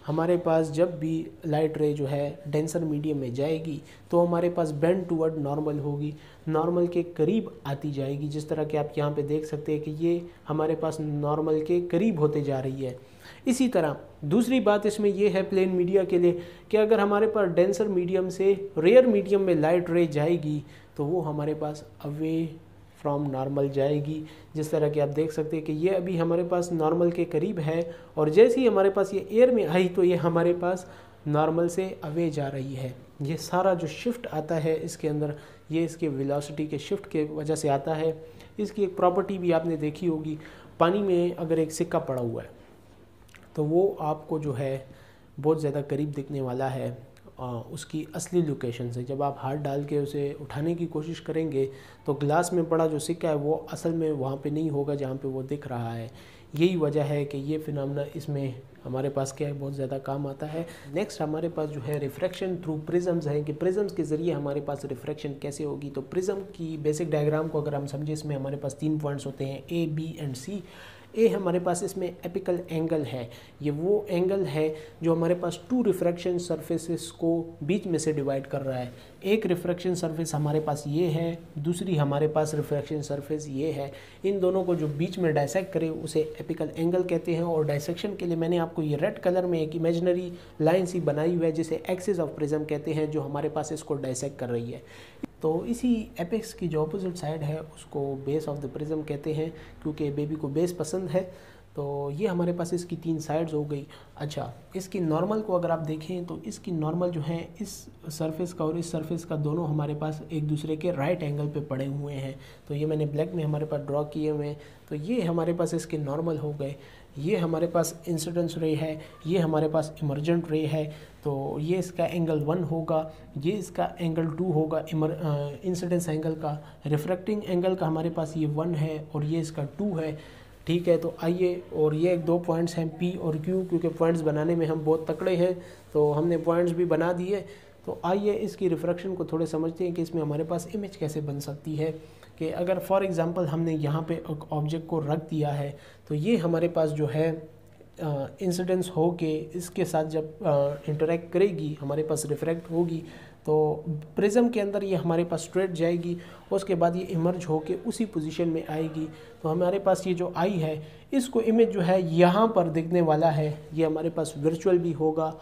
हमारे पास जब भी लाइट रे जो है डेंसर मीडियम में जाएगी तो हमारे पास बेंड टूवर्ड नॉर्मल होगी, नॉर्मल के करीब आती जाएगी। जिस तरह कि आप यहाँ पे देख सकते हैं कि ये हमारे पास नॉर्मल के करीब होते जा रही है। इसी तरह दूसरी बात इसमें ये है प्लेन मीडिया के लिए कि अगर हमारे पास डेंसर मीडियम से रेयर मीडियम में लाइट रे जाएगी तो वो हमारे पास अवे फ्रॉम नॉर्मल जाएगी। जिस तरह कि आप देख सकते हैं कि ये अभी हमारे पास नॉर्मल के करीब है, और जैसे ही हमारे पास ये एयर में आई तो ये हमारे पास नॉर्मल से अवे जा रही है। ये सारा जो शिफ्ट आता है इसके अंदर, ये इसके वेलोसिटी के शिफ्ट के वजह से आता है। इसकी एक प्रॉपर्टी भी आपने देखी होगी, पानी में अगर एक सिक्का पड़ा हुआ है तो वो आपको जो है बहुत ज़्यादा करीब दिखने वाला है उसकी असली लोकेशन से। जब आप हाथ डाल के उसे उठाने की कोशिश करेंगे तो ग्लास में पड़ा जो सिक्का है वो असल में वहाँ पे नहीं होगा जहाँ पे वो दिख रहा है। यही वजह है कि ये फिनोमेना इसमें हमारे पास क्या है, बहुत ज़्यादा काम आता है। नेक्स्ट हमारे पास जो है रिफ्रैक्शन थ्रू प्रिज्म्स है कि प्रिज्म्स के ज़रिए हमारे पास रिफ्रैक्शन कैसे होगी। तो प्रिज्म की बेसिक डायग्राम को अगर हम समझे, इसमें हमारे पास 3 पॉइंट्स होते हैं, ए, बी एंड सी। ए हमारे पास इसमें एपिकल एंगल है, ये वो एंगल है जो हमारे पास 2 रिफ्रैक्शन सरफेसेस को बीच में से डिवाइड कर रहा है। एक रिफ्रैक्शन सरफेस हमारे पास ये है, दूसरी हमारे पास रिफ्रैक्शन सरफेस ये है। इन दोनों को जो बीच में डायसेक्ट करे उसे एपिकल एंगल कहते हैं। और डायसेक्शन के लिए मैंने आपको ये रेड कलर में एक इमेजिनरी लाइन सी बनाई हुई है जिसे एक्सिस ऑफ प्रिज्म कहते हैं, जो हमारे पास इसको डायसेक्ट कर रही है। तो इसी एपेक्स की जो अपोजिट साइड है उसको बेस ऑफ द प्रिज्म कहते हैं, क्योंकि बेबी को बेस पसंद है। तो ये हमारे पास इसकी 3 साइड्स हो गई। अच्छा, इसकी नॉर्मल को अगर आप देखें तो इसकी नॉर्मल जो है इस सरफेस का और इस सरफेस का दोनों हमारे पास एक दूसरे के राइट एंगल पे पड़े हुए हैं। तो ये मैंने ब्लैक में हमारे पास ड्रॉ किए हुए हैं। तो ये हमारे पास इसके नॉर्मल हो गए। ये हमारे पास इंसिडेंस रे है, ये हमारे पास इमर्जेंट रे है, तो ये इसका एंगल 1 होगा, ये इसका एंगल 2 होगा इंसिडेंस एंगल का। रिफ्रैक्टिंग एंगल का हमारे पास ये 1 है और ये इसका 2 है, ठीक है। तो आइए, और ये 2 पॉइंट्स हैं P और Q, क्योंकि पॉइंट्स बनाने में हम बहुत तकड़े हैं तो हमने पॉइंट्स भी बना दिए। तो आइए इसकी रिफ्रैक्शन को थोड़े समझते हैं कि इसमें हमारे पास इमेज कैसे बन सकती है। कि अगर फॉर एग्जांपल हमने यहाँ पे ऑब्जेक्ट को रख दिया है, तो ये हमारे पास जो है इंसिडेंस हो के इसके साथ जब इंटरेक्ट करेगी, हमारे पास रिफ्रैक्ट होगी, तो प्रिज्म के अंदर ये हमारे पास स्ट्रेट जाएगी, उसके बाद ये इमर्ज होके उसी पोजीशन में आएगी। तो हमारे पास ये जो आई है, इसको इमेज जो है यहाँ पर दिखने वाला है, ये हमारे पास वर्चुअल भी होगा,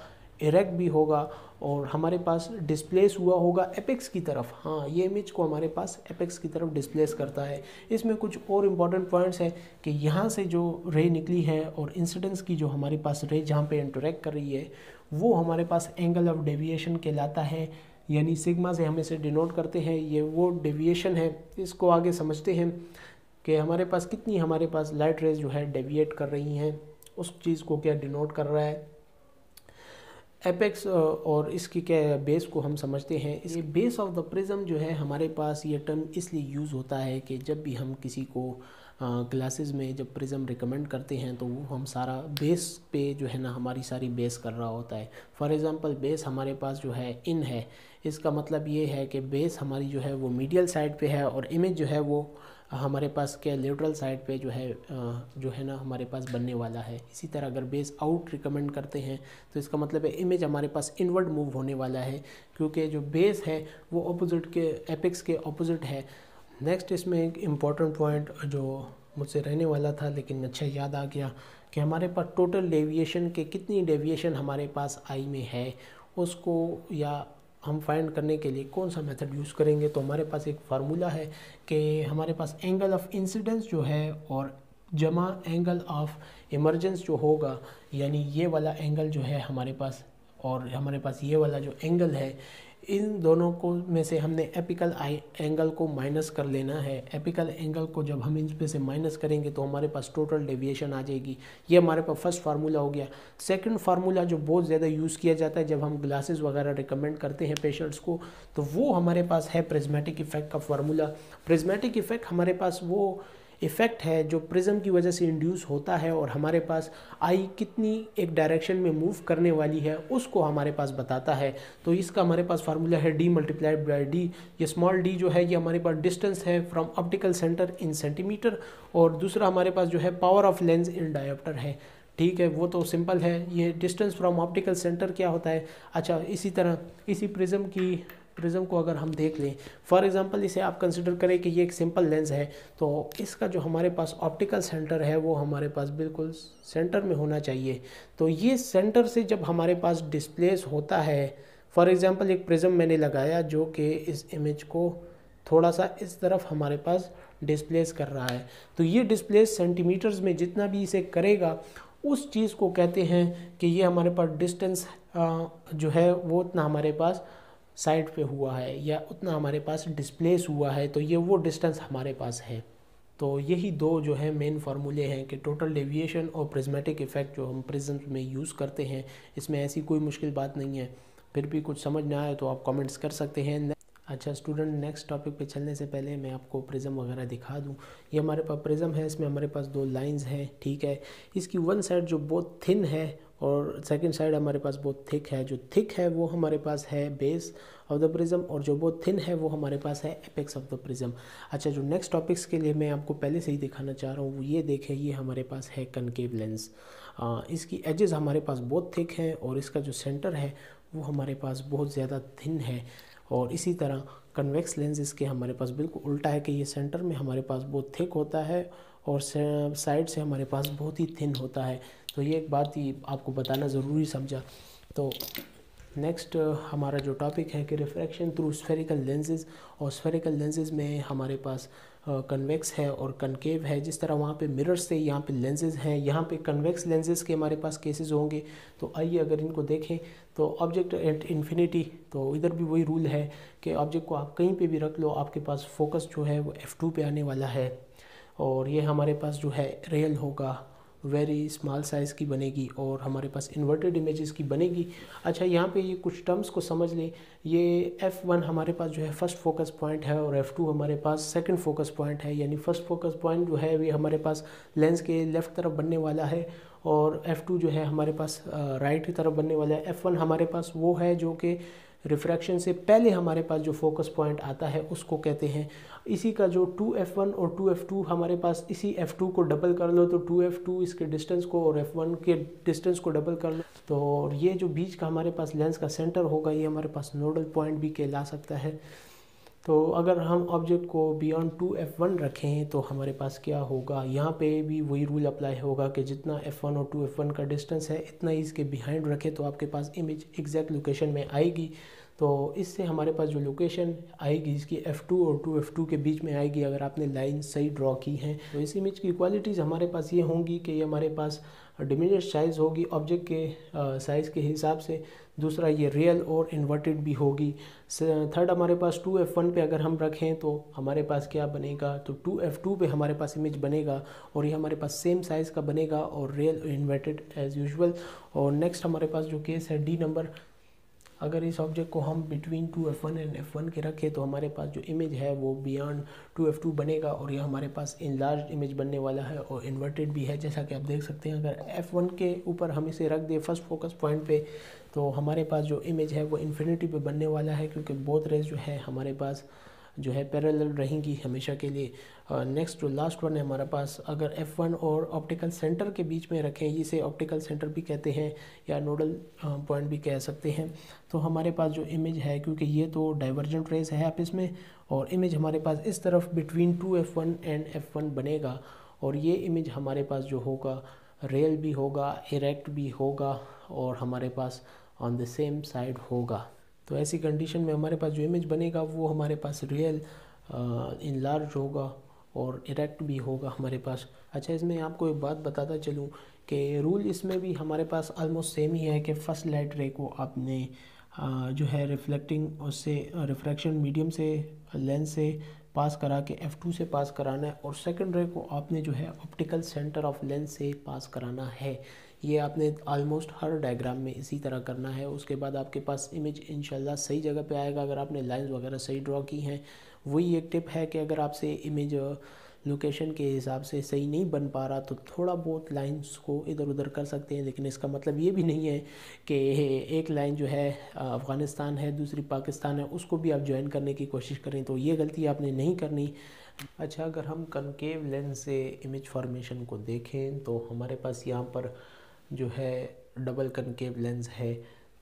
इरेक्ट भी होगा, और हमारे पास डिस्प्लेस हुआ होगा एपेक्स की तरफ। हाँ, ये इमेज को हमारे पास एपेक्स की तरफ डिस्प्लेस करता है। इसमें कुछ और इम्पॉर्टेंट पॉइंट्स हैं कि यहाँ से जो रे निकली है और इंसिडेंस की जो हमारे पास रे जहाँ पे इंटरेक्ट कर रही है, वो हमारे पास एंगल ऑफ डेविएशन कहलाता है, यानी सिग्मा से हम इसे डिनोट करते हैं। ये वो डेविएशन है। इसको आगे समझते हैं कि हमारे पास कितनी हमारे पास लाइट रेज जो है डेविएट कर रही हैं, उस चीज़ को क्या डिनोट कर रहा है एपेक्स। और इसकी क्या बेस को हम समझते हैं। ये बेस ऑफ द प्रिज्म जो है हमारे पास, ये टर्म इसलिए यूज़ होता है कि जब भी हम किसी को क्लासेस में जब प्रिज्म रिकमेंड करते हैं तो वो हम सारा बेस पे जो है ना हमारी सारी बेस कर रहा होता है। फॉर एग्जांपल बेस हमारे पास जो है इन है, इसका मतलब ये है कि बेस हमारी जो है वो मीडियल साइड पे है और इमेज जो है वो हमारे पास क्या लेटरल साइड पे जो है ना हमारे पास बनने वाला है। इसी तरह अगर बेस आउट रिकमेंड करते हैं तो इसका मतलब है इमेज हमारे पास इनवर्ड मूव होने वाला है, क्योंकि जो बेस है वो ऑपोजिट के एपेक्स के ऑपोजिट है। नेक्स्ट इसमें एक इम्पॉर्टेंट पॉइंट जो मुझसे रहने वाला था लेकिन अच्छा याद आ गया कि हमारे पास टोटल डेविएशन के कितनी डेविएशन हमारे पास आई में है, उसको या हम फाइंड करने के लिए कौन सा मेथड यूज़ करेंगे। तो हमारे पास एक फार्मूला है कि हमारे पास एंगल ऑफ इंसिडेंस जो है और जमा एंगल ऑफ इमर्जेंस जो होगा, यानी ये वाला एंगल जो है हमारे पास और हमारे पास ये वाला जो एंगल है, इन दोनों को में से हमने एपिकल एंगल को माइनस कर लेना है। एपिकल एंगल को जब हम इन पे से माइनस करेंगे तो हमारे पास टोटल डेविएशन आ जाएगी। ये हमारे पास फर्स्ट फार्मूला हो गया। सेकंड फार्मूला जो बहुत ज़्यादा यूज़ किया जाता है जब हम ग्लासेस वगैरह रिकमेंड करते हैं पेशेंट्स को, तो वो हमारे पास है प्रिज्मेटिक इफेक्ट का फार्मूला। प्रिज्मेटिक इफेक्ट हमारे पास वो इफ़ेक्ट है जो प्रिज्म की वजह से इंड्यूस होता है और हमारे पास आई कितनी एक डायरेक्शन में मूव करने वाली है उसको हमारे पास बताता है। तो इसका हमारे पास फार्मूला है d मल्टीप्लाइड बाई d। ये स्मॉल d जो है ये हमारे पास डिस्टेंस है from optical centre in centimetre, और दूसरा हमारे पास जो है power of lens in dioptre है। ठीक है, वो तो सिंपल है। ये डिस्टेंस फ्रॉम ऑप्टिकल सेंटर क्या होता है। अच्छा, इसी तरह इसी प्रिज्म को अगर हम देख लें, फॉर एग्जांपल इसे आप कंसिडर करें कि ये एक सिंपल लेंस है, तो इसका जो हमारे पास ऑप्टिकल सेंटर है वो हमारे पास बिल्कुल सेंटर में होना चाहिए। तो ये सेंटर से जब हमारे पास डिस्प्लेस होता है, फॉर एग्जांपल एक प्रिज्म मैंने लगाया जो कि इस इमेज को थोड़ा सा इस तरफ हमारे पास डिस्प्लेस कर रहा है, तो ये डिस्प्लेस सेंटीमीटर्स में जितना भी इसे करेगा उस चीज़ को कहते हैं कि ये हमारे पास डिस्टेंस जो है वो उतना हमारे पास साइड पे हुआ है या उतना हमारे पास डिस्प्लेस हुआ है, तो ये वो डिस्टेंस हमारे पास है। तो यही दो जो है मेन फार्मूले हैं कि टोटल डेविएशन और प्रिज्मेटिक इफेक्ट जो हम प्रिज्म में यूज़ करते हैं। इसमें ऐसी कोई मुश्किल बात नहीं है। फिर भी कुछ समझ ना आए तो आप कमेंट्स कर सकते हैं। अच्छा स्टूडेंट, नेक्स्ट टॉपिक पे चलने से पहले मैं आपको प्रिज्म वगैरह दिखा दूं। ये हमारे पास प्रिज्म है, इसमें हमारे पास दो लाइंस हैं। ठीक है, इसकी वन साइड जो बहुत थिन है और सेकंड साइड हमारे पास बहुत थिक है। जो थिक है वो हमारे पास है बेस ऑफ द प्रिज्म और जो बहुत थिन है वो हमारे पास है एपेक्स ऑफ द प्रिज्म। अच्छा, जो नेक्स्ट टॉपिक्स के लिए मैं आपको पहले से ही दिखाना चाह रहा हूँ वो ये देखें, ये हमारे पास है कनकेव लेंस। इसकी एजेस हमारे पास बहुत थिक हैं और इसका जो सेंटर है वो हमारे पास बहुत ज़्यादा थिन है। और इसी तरह कन्वेक्स लेंस इसके हमारे पास बिल्कुल उल्टा है कि ये सेंटर में हमारे पास बहुत थिक होता है और साइड से हमारे पास बहुत ही थिन होता है। तो ये एक बात ही आपको बताना ज़रूरी समझा। तो नेक्स्ट हमारा जो टॉपिक है कि रिफ्रैक्शन थ्रू स्फेरिकल लेंसेज, और स्फेरिकल लेंसेज में हमारे पास कन्वेक्स है और कनकेव है। जिस तरह वहाँ पे मिरर्स से यहाँ पे लेंसेज हैं, यहाँ पे कन्वेक्स लेंसेज के हमारे पास केसेस होंगे। तो आइए अगर इनको देखें तो ऑब्जेक्ट एट इन्फिनिटी, तो इधर भी वही रूल है कि ऑब्जेक्ट को आप कहीं पे भी रख लो, आपके पास फोकस जो है वो f2 पे आने वाला है। और ये हमारे पास जो है रियल होगा, वेरी स्मॉल साइज़ की बनेगी और हमारे पास इन्वर्टेड इमेजेस की बनेगी। अच्छा, यहाँ पे ये कुछ टर्म्स को समझ लें। ये f1 हमारे पास जो है फर्स्ट फोकस पॉइंट है और f2 हमारे पास सेकंड फोकस पॉइंट है। यानी फर्स्ट फोकस पॉइंट जो है वो हमारे पास लेंस के लेफ़्ट तरफ बनने वाला है और f2 जो है हमारे पास राइट की तरफ बनने वाला है। f1 हमारे पास वो है जो कि रिफ्रैक्शन से पहले हमारे पास जो फोकस पॉइंट आता है उसको कहते हैं। इसी का जो 2f1 और 2f2 हमारे पास, इसी f2 को डबल कर लो तो 2f2 इसके डिस्टेंस को और f1 के डिस्टेंस को डबल कर लो तो ये जो बीच का हमारे पास लेंस का सेंटर होगा ये हमारे पास नोडल पॉइंट भी कहला सकता है। तो अगर हम ऑब्जेक्ट को बियॉन्ड 2f1 रखें तो हमारे पास क्या होगा, यहाँ पे भी वही रूल अप्लाई होगा कि जितना f1 और 2f1 का डिस्टेंस है इतना ही इसके बिहाइंड रखें तो आपके पास इमेज एग्जैक्ट लोकेशन में आएगी। तो इससे हमारे पास जो लोकेशन आएगी इसकी f2 और 2f2 के बीच में आएगी अगर आपने लाइन सही ड्रॉ की है। तो इस इमेज की क्वालिटीज़ हमारे पास ये होंगी कि ये हमारे पास डिमिनिश साइज़ होगी ऑब्जेक्ट के साइज़ के हिसाब से। दूसरा, ये रियल और इन्वर्टेड भी होगी। थर्ड, हमारे पास 2f1 पे अगर हम रखें तो हमारे पास क्या बनेगा, तो 2f2 पे हमारे पास इमेज बनेगा और ये हमारे पास सेम साइज़ का बनेगा और रियल इन्वर्टेड एज़ यूजुअल। और नेक्स्ट हमारे पास जो केस है डी नंबर, अगर इस ऑब्जेक्ट को हम बिटवीन 2f1 एंड f1 के रखें तो हमारे पास जो इमेज है वो बियॉन्ड 2f2 बनेगा और यह हमारे पास इनलार्ज इमेज बनने वाला है और इन्वर्टेड भी है। जैसा कि आप देख सकते हैं, अगर f1 के ऊपर हम इसे रख दें फर्स्ट फोकस पॉइंट पे तो हमारे पास जो इमेज है वो इन्फिनिटी पे बनने वाला है क्योंकि बोथ रेज जो है हमारे पास जो है पैरेलल रहेंगी हमेशा के लिए। नेक्स्ट जो लास्ट वन है हमारे पास, अगर f1 और ऑप्टिकल सेंटर के बीच में रखें, इसे ऑप्टिकल सेंटर भी कहते हैं या नोडल पॉइंट भी कह सकते हैं, तो हमारे पास जो इमेज है, क्योंकि ये तो डाइवर्जेंट रेज है आप इसमें, और इमेज हमारे पास इस तरफ बिटवीन 2f1 एंड f1 बनेगा और ये इमेज हमारे पास जो होगा रियल भी होगा, इरेक्ट भी होगा और हमारे pass on the same side होगा। तो ऐसी कंडीशन में हमारे पास जो इमेज बनेगा वो हमारे पास रियल इनलार्ज होगा और इरेक्ट भी होगा हमारे पास। अच्छा, इसमें आपको एक बात बताता चलूँ कि रूल इसमें भी हमारे पास ऑलमोस्ट सेम ही है कि फर्स्ट लाइट रे को आपने जो है रिफ्लेक्टिंग उससे रिफ्रैक्शन मीडियम से लेंस से पास करा के f2 से पास कराना है और सेकंड रे को आपने जो है ऑप्टिकल सेंटर ऑफ लेंस से पास कराना है। ये आपने ऑलमोस्ट हर डायग्राम में इसी तरह करना है। उसके बाद आपके पास इमेज इंशाल्लाह सही जगह पे आएगा अगर आपने लाइंस वगैरह सही ड्रॉ की हैं। वही एक टिप है कि अगर आपसे इमेज लोकेशन के हिसाब से सही नहीं बन पा रहा तो थोड़ा बहुत लाइंस को इधर उधर कर सकते हैं, लेकिन इसका मतलब ये भी नहीं है कि एक लाइन जो है अफ़गानिस्तान है दूसरी पाकिस्तान है उसको भी आप ज्वाइन करने की कोशिश करें, तो ये गलती आपने नहीं करनी। अच्छा, अगर हम कनकेव लेंस से इमेज फॉर्मेशन को देखें तो हमारे पास यहाँ पर जो है डबल कनकेव लेंस है।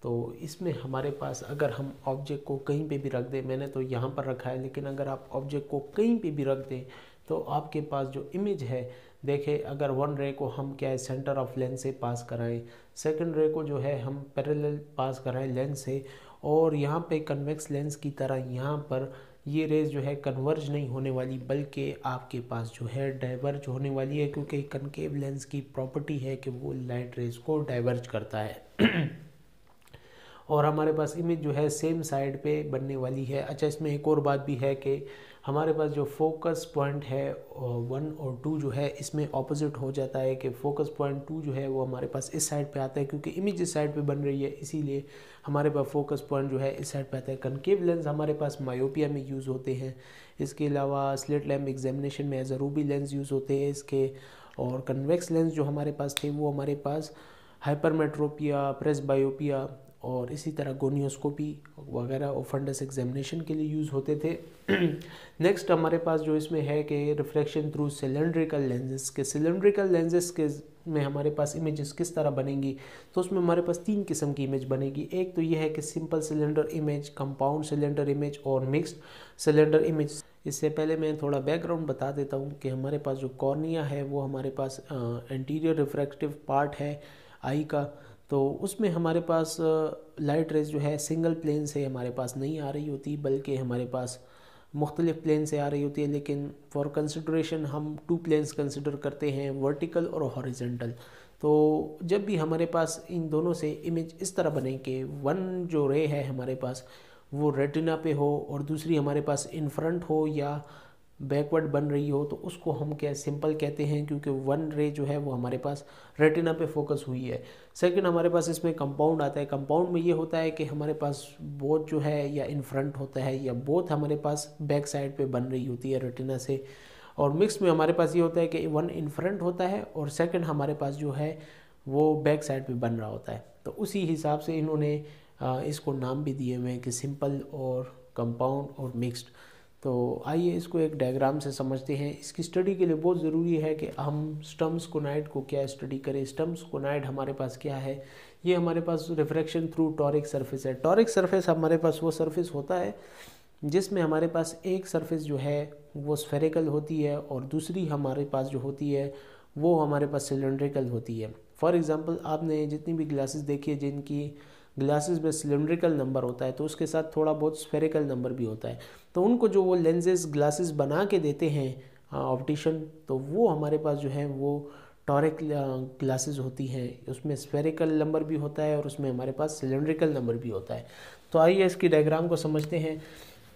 तो इसमें हमारे पास अगर हम ऑब्जेक्ट को कहीं पे भी रख दें, मैंने तो यहाँ पर रखा है, लेकिन अगर आप ऑब्जेक्ट को कहीं पे भी रख दें तो आपके पास जो इमेज है, देखें अगर वन रे को हम क्या है सेंटर ऑफ लेंस से पास कराएं, सेकंड रे को जो है हम पैरेलल पास कराएं लेंस से, और यहाँ पे कन्वेक्स लेंस की तरह यहाँ पर ये रेज जो है कन्वर्ज नहीं होने वाली बल्कि आपके पास जो है डाइवर्ज होने वाली है, क्योंकि कनकेव लेंस की प्रॉपर्टी है कि वो लाइट रेज को डाइवर्ज करता है और हमारे पास इमेज जो है सेम साइड पे बनने वाली है। अच्छा, इसमें एक और बात भी है कि हमारे पास जो फोकस पॉइंट है 1 और 2 जो है इसमें ऑपोजिट हो जाता है कि फोकस पॉइंट 2 जो है वो हमारे पास इस साइड पे आता है, क्योंकि इमेज इस साइड पे बन रही है इसीलिए हमारे पास फोकस पॉइंट जो है इस साइड पे आता है। कनकेव लेंस हमारे पास मायोपिया में यूज़ होते हैं, इसके अलावा स्लिट लैम्प एग्जामिनेशन में as a ruby lens use होते हैं इसके, और कन्वेक्स लेंस जो हमारे पास थे वो हमारे पास हाइपरमेट्रोपिया, प्रेसबायोपिया और इसी तरह गोनियोस्कोपी वगैरह और फंडस एग्जामिनेशन के लिए यूज़ होते थे। नेक्स्ट हमारे पास जो इसमें है कि रिफ्रैक्शन थ्रू सिलेंड्रिकल लेंसेज के, सिलेंड्रिकल लेंसेज के में हमारे पास इमेजेस किस तरह बनेंगी, तो उसमें हमारे पास 3 किस्म की इमेज बनेगी। एक तो ये है कि simple cylinder image, compound cylinder image और मिक्स्ड सिलेंडर इमेज। इससे पहले मैं थोड़ा बैकग्राउंड बता देता हूँ कि हमारे पास जो कॉर्निया है वो हमारे पास एंटीरियर रिफ्रैक्टिव पार्ट है आई का, तो उसमें हमारे पास लाइट रेज जो है सिंगल प्लेन से हमारे पास नहीं आ रही होती बल्कि हमारे पास मुख्तलिफ प्लेन से आ रही होती है, लेकिन फॉर कंसिडरेशन हम 2 प्लेन्स कंसिडर करते हैं, वर्टिकल और हॉरिजेंटल। तो जब भी हमारे पास इन दोनों से इमेज इस तरह बने कि वन जो रे है हमारे पास वो रेटिना पे हो और दूसरी हमारे पास इन फ्रंट हो या बैकवर्ड बन रही हो तो उसको हम क्या सिंपल कहते हैं, क्योंकि वन रे जो है वो हमारे पास रेटिना पे फोकस हुई है। सेकंड हमारे पास इसमें कंपाउंड आता है। कंपाउंड में ये होता है कि हमारे पास बोथ जो है या इन फ्रंट होता है या बोथ हमारे पास बैक साइड पे बन रही होती है रेटिना से। और मिक्स में हमारे पास ये होता है कि वन इन फ्रंट होता है और सेकंड हमारे पास जो है वो बैक साइड पे बन रहा होता है। तो उसी हिसाब से इन्होंने इसको नाम भी दिए हुए हैं कि सिंपल और कंपाउंड और मिक्स्ड। तो आइए इसको एक डायग्राम से समझते हैं। इसकी स्टडी के लिए बहुत ज़रूरी है कि हम स्टम्स कोनाइड को क्या स्टडी करें। स्टम्स कोनाइड हमारे पास क्या है, ये हमारे पास रिफ्रैक्शन थ्रू टॉरिक सरफेस है। टॉरिक सरफेस हमारे पास वो सरफेस होता है जिसमें हमारे पास एक सरफेस जो है वो स्फेरिकल होती है और दूसरी हमारे पास जो होती है वो हमारे पास सिलेंड्रिकल होती है। फॉर एग्जांपल आपने जितनी भी ग्लासेस देखी है जिनकी ग्लासेस में सिलेंड्रिकल नंबर होता है तो उसके साथ थोड़ा बहुत स्फेरिकल नंबर भी होता है। तो उनको जो वो लेंसेज ग्लासेस बना के देते हैं ऑप्टिशियन, तो वो हमारे पास जो है वो टॉरिक ग्लासेस होती हैं। उसमें स्फेरिकल नंबर भी होता है और उसमें हमारे पास सिलेंड्रिकल नंबर भी होता है। तो आइए इसकी डायग्राम को समझते हैं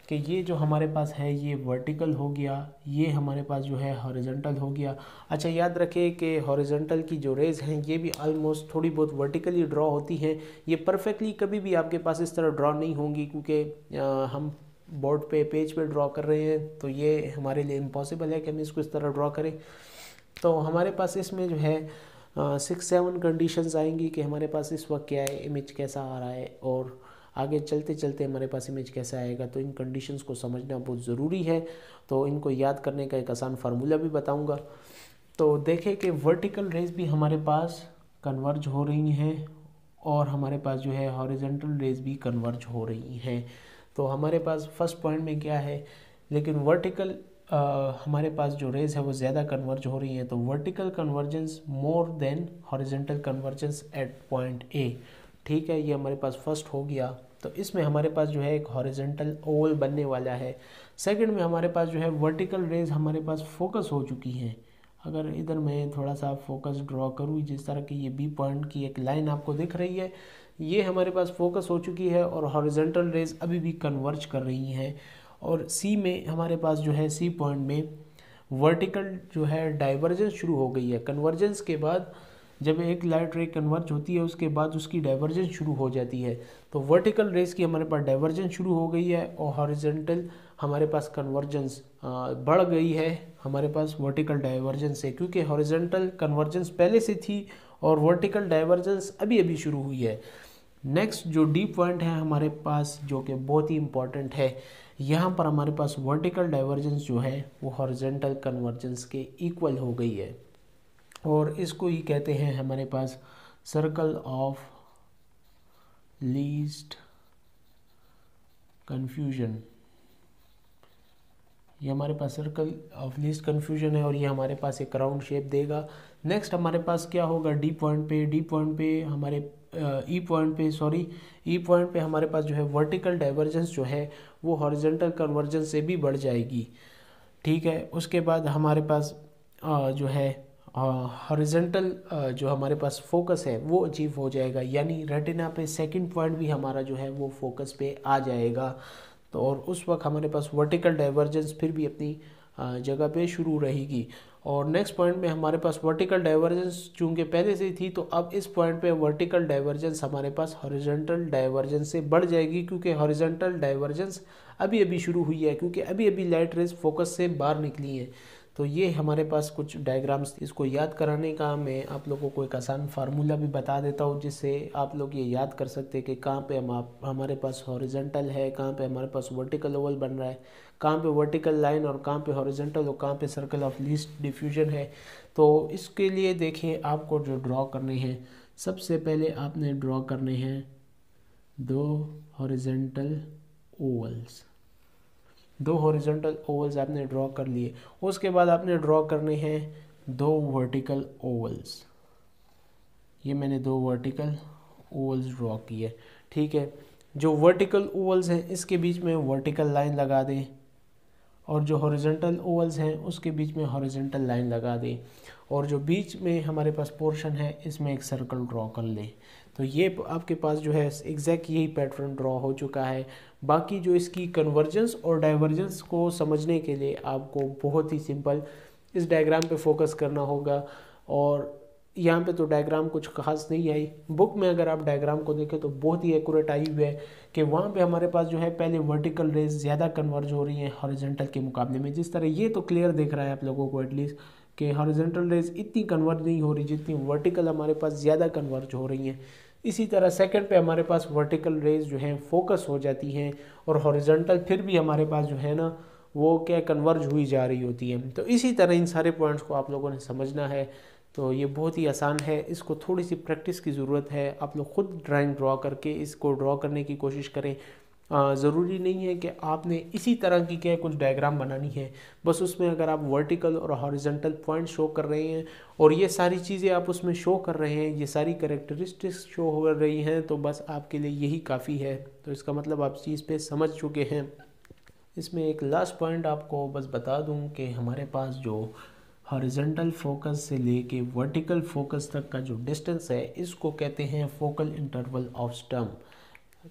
कि ये जो हमारे पास है ये वर्टिकल हो गया, ये हमारे पास जो है हॉरिजॉन्टल हो गया। अच्छा याद रखें कि हॉरिजॉन्टल की जो रेज हैं ये भी ऑलमोस्ट थोड़ी बहुत वर्टिकली ड्रॉ होती हैं। ये परफेक्टली कभी भी आपके पास इस तरह ड्रॉ नहीं होंगी, क्योंकि हम बोर्ड पे पेज पे ड्रॉ कर रहे हैं तो ये हमारे लिए इम्पॉसिबल है कि हम इसको इस तरह ड्रॉ करें। तो हमारे पास इसमें जो है 6-7 कंडीशंस आएंगी कि हमारे पास इस वक्त क्या है, इमेज कैसा आ रहा है और आगे चलते चलते हमारे पास इमेज कैसा आएगा। तो इन कंडीशंस को समझना बहुत ज़रूरी है। तो इनको याद करने का एक आसान फार्मूला भी बताऊंगा। तो देखें कि वर्टिकल रेज भी हमारे पास कन्वर्ज हो रही हैं और हमारे पास जो है हॉरिजॉन्टल रेज भी कन्वर्ज हो रही हैं। तो हमारे पास फर्स्ट पॉइंट में क्या है, लेकिन वर्टिकल हमारे पास जो रेज है वो ज़्यादा कन्वर्ज हो रही हैं। तो vertical convergence more than horizontal convergence at point A. ठीक है, ये हमारे पास फर्स्ट हो गया। तो इसमें हमारे पास जो है एक हॉरिजॉन्टल ओवल बनने वाला है। सेकंड में हमारे पास जो है वर्टिकल रेज हमारे पास फोकस हो चुकी हैं। अगर इधर मैं थोड़ा सा फोकस ड्रॉ करूँ, जिस तरह की ये बी पॉइंट की एक लाइन आपको दिख रही है, ये हमारे पास फोकस हो चुकी है और हॉरिजॉन्टल रेज अभी भी कन्वर्ज कर रही हैं। और सी में हमारे पास जो है सी पॉइंट में वर्टिकल जो है डाइवर्जेंस शुरू हो गई है। कन्वर्जेंस के बाद जब एक लाइट रे कन्वर्ज होती है उसके बाद उसकी डाइवर्जेंस शुरू हो जाती है। तो वर्टिकल रेस की हमारे पास डाइवर्जेंस शुरू हो गई है और हॉरिजॉन्टल हमारे पास कन्वर्जेंस बढ़ गई है हमारे पास वर्टिकल डाइवर्जेंस से, क्योंकि हॉरिजॉन्टल कन्वर्जेंस पहले से थी और वर्टिकल डाइवर्जेंस अभी अभी शुरू हुई है। नेक्स्ट जो डी पॉइंट है हमारे पास, जो कि बहुत ही इंपॉर्टेंट है, यहाँ पर हमारे पास वर्टिकल डाइवर्जेंस जो है वो हॉरिजॉन्टल कन्वर्जेंस के इक्वल हो गई है और इसको ही कहते हैं हमारे पास सर्कल ऑफ लीस्ट कन्फ्यूजन। ये हमारे पास सर्कल ऑफ लीस्ट कन्फ्यूजन है और ये हमारे पास एक राउंड शेप देगा। नेक्स्ट हमारे पास क्या होगा, डी पॉइंट पे हमारे ई पॉइंट पे हमारे पास जो है वर्टिकल डाइवर्जेंस जो है वो हॉरिजॉन्टल कन्वर्जेंस से भी बढ़ जाएगी। ठीक है, उसके बाद हमारे पास जो है हॉरिजॉन्टल जो हमारे पास फोकस है वो अचीव हो जाएगा, यानी रेटिना पे सेकंड पॉइंट भी हमारा जो है वो फोकस पे आ जाएगा। तो और उस वक्त हमारे पास वर्टिकल डाइवर्जेंस फिर भी अपनी जगह पे शुरू रहेगी। और नेक्स्ट पॉइंट में हमारे पास वर्टिकल डाइवर्जेंस चूँकि पहले से ही थी तो अब इस पॉइंट पे वर्टिकल डाइवर्जेंस हमारे पास हॉरिजॉन्टल डाइवर्जेंस से बढ़ जाएगी, क्योंकि हॉरिजॉन्टल डाइवर्जेंस अभी अभी शुरू हुई है, क्योंकि अभी अभी लाइट रेज फोकस से बाहर निकली हैं। तो ये हमारे पास कुछ डायग्राम्स, इसको याद कराने का मैं आप लोगों को एक आसान फार्मूला भी बता देता हूँ जिससे आप लोग ये याद कर सकते हैं कि कहाँ पे हमारे पास हॉरिजॉन्टल है, कहाँ पे हमारे पास वर्टिकल ओवल बन रहा है, कहाँ पे वर्टिकल लाइन और कहाँ पे हॉरिजॉन्टल और कहाँ पे सर्कल ऑफ लीस्ट डिफ्यूजन है। तो इसके लिए देखें, आपको जो ड्रॉ करने हैं, सबसे पहले आपने ड्रॉ करने हैं 2 हॉरिजॉन्टल ओवल्स। 2 हॉरिजॉन्टल ओवल्स आपने ड्रॉ कर लिए। उसके बाद आपने ड्रॉ करने हैं 2 वर्टिकल ओवल्स। ये मैंने 2 वर्टिकल ओवल्स ड्रॉ किए। ठीक है, जो वर्टिकल ओवल्स हैं इसके बीच में वर्टिकल लाइन लगा दें और जो हॉरिजॉन्टल ओवल्स हैं उसके बीच में हॉरिजॉन्टल लाइन लगा दें और जो बीच में हमारे पास पोर्शन है इसमें एक सर्कल ड्रॉ कर लें। तो ये आपके पास जो है एग्जैक्ट यही पैटर्न ड्रॉ हो चुका है। बाकी जो इसकी कन्वर्जेंस और डाइवर्जेंस को समझने के लिए आपको बहुत ही सिंपल इस डायग्राम पे फोकस करना होगा। और यहाँ पे तो डायग्राम कुछ खास नहीं आई, बुक में अगर आप डायग्राम को देखें तो बहुत ही एक्यूरेट आई हुई है कि वहाँ पे हमारे पास जो है पहले वर्टिकल रेज ज़्यादा कन्वर्ज हो रही हैं हॉरिजॉन्टल के मुकाबले में। जिस तरह ये तो क्लियर दिख रहा है आप लोगों को एटलीस्ट कि हॉरिजॉन्टल रेज इतनी कन्वर्ज नहीं हो रही जितनी वर्टिकल हमारे पास ज़्यादा कन्वर्ज हो रही हैं। इसी तरह सेकंड पे हमारे पास वर्टिकल रेज जो हैं फोकस हो जाती हैं और हॉरिजॉन्टल फिर भी हमारे पास जो है ना वो क्या कन्वर्ज हुई जा रही होती है। तो इसी तरह इन सारे पॉइंट्स को आप लोगों ने समझना है। तो ये बहुत ही आसान है, इसको थोड़ी सी प्रैक्टिस की ज़रूरत है। आप लोग खुद ड्राइंग ड्रॉ करके इसको ड्रॉ करने की कोशिश करें। ज़रूरी नहीं है कि आपने इसी तरह की क्या कुछ डायग्राम बनानी है, बस उसमें अगर आप वर्टिकल और हॉरिजॉन्टल पॉइंट शो कर रहे हैं और ये सारी चीज़ें आप उसमें शो कर रहे हैं, ये सारी कैरेक्टरिस्टिक्स शो हो रही हैं, तो बस आपके लिए यही काफ़ी है। तो इसका मतलब आप चीज़ पे समझ चुके हैं। इसमें एक लास्ट पॉइंट आपको बस बता दूं कि हमारे पास जो हॉरिजॉन्टल फोकस से लेके वर्टिकल फोकस तक का जो डिस्टेंस है इसको कहते हैं फोकल इंटरवल ऑफ स्टर्म।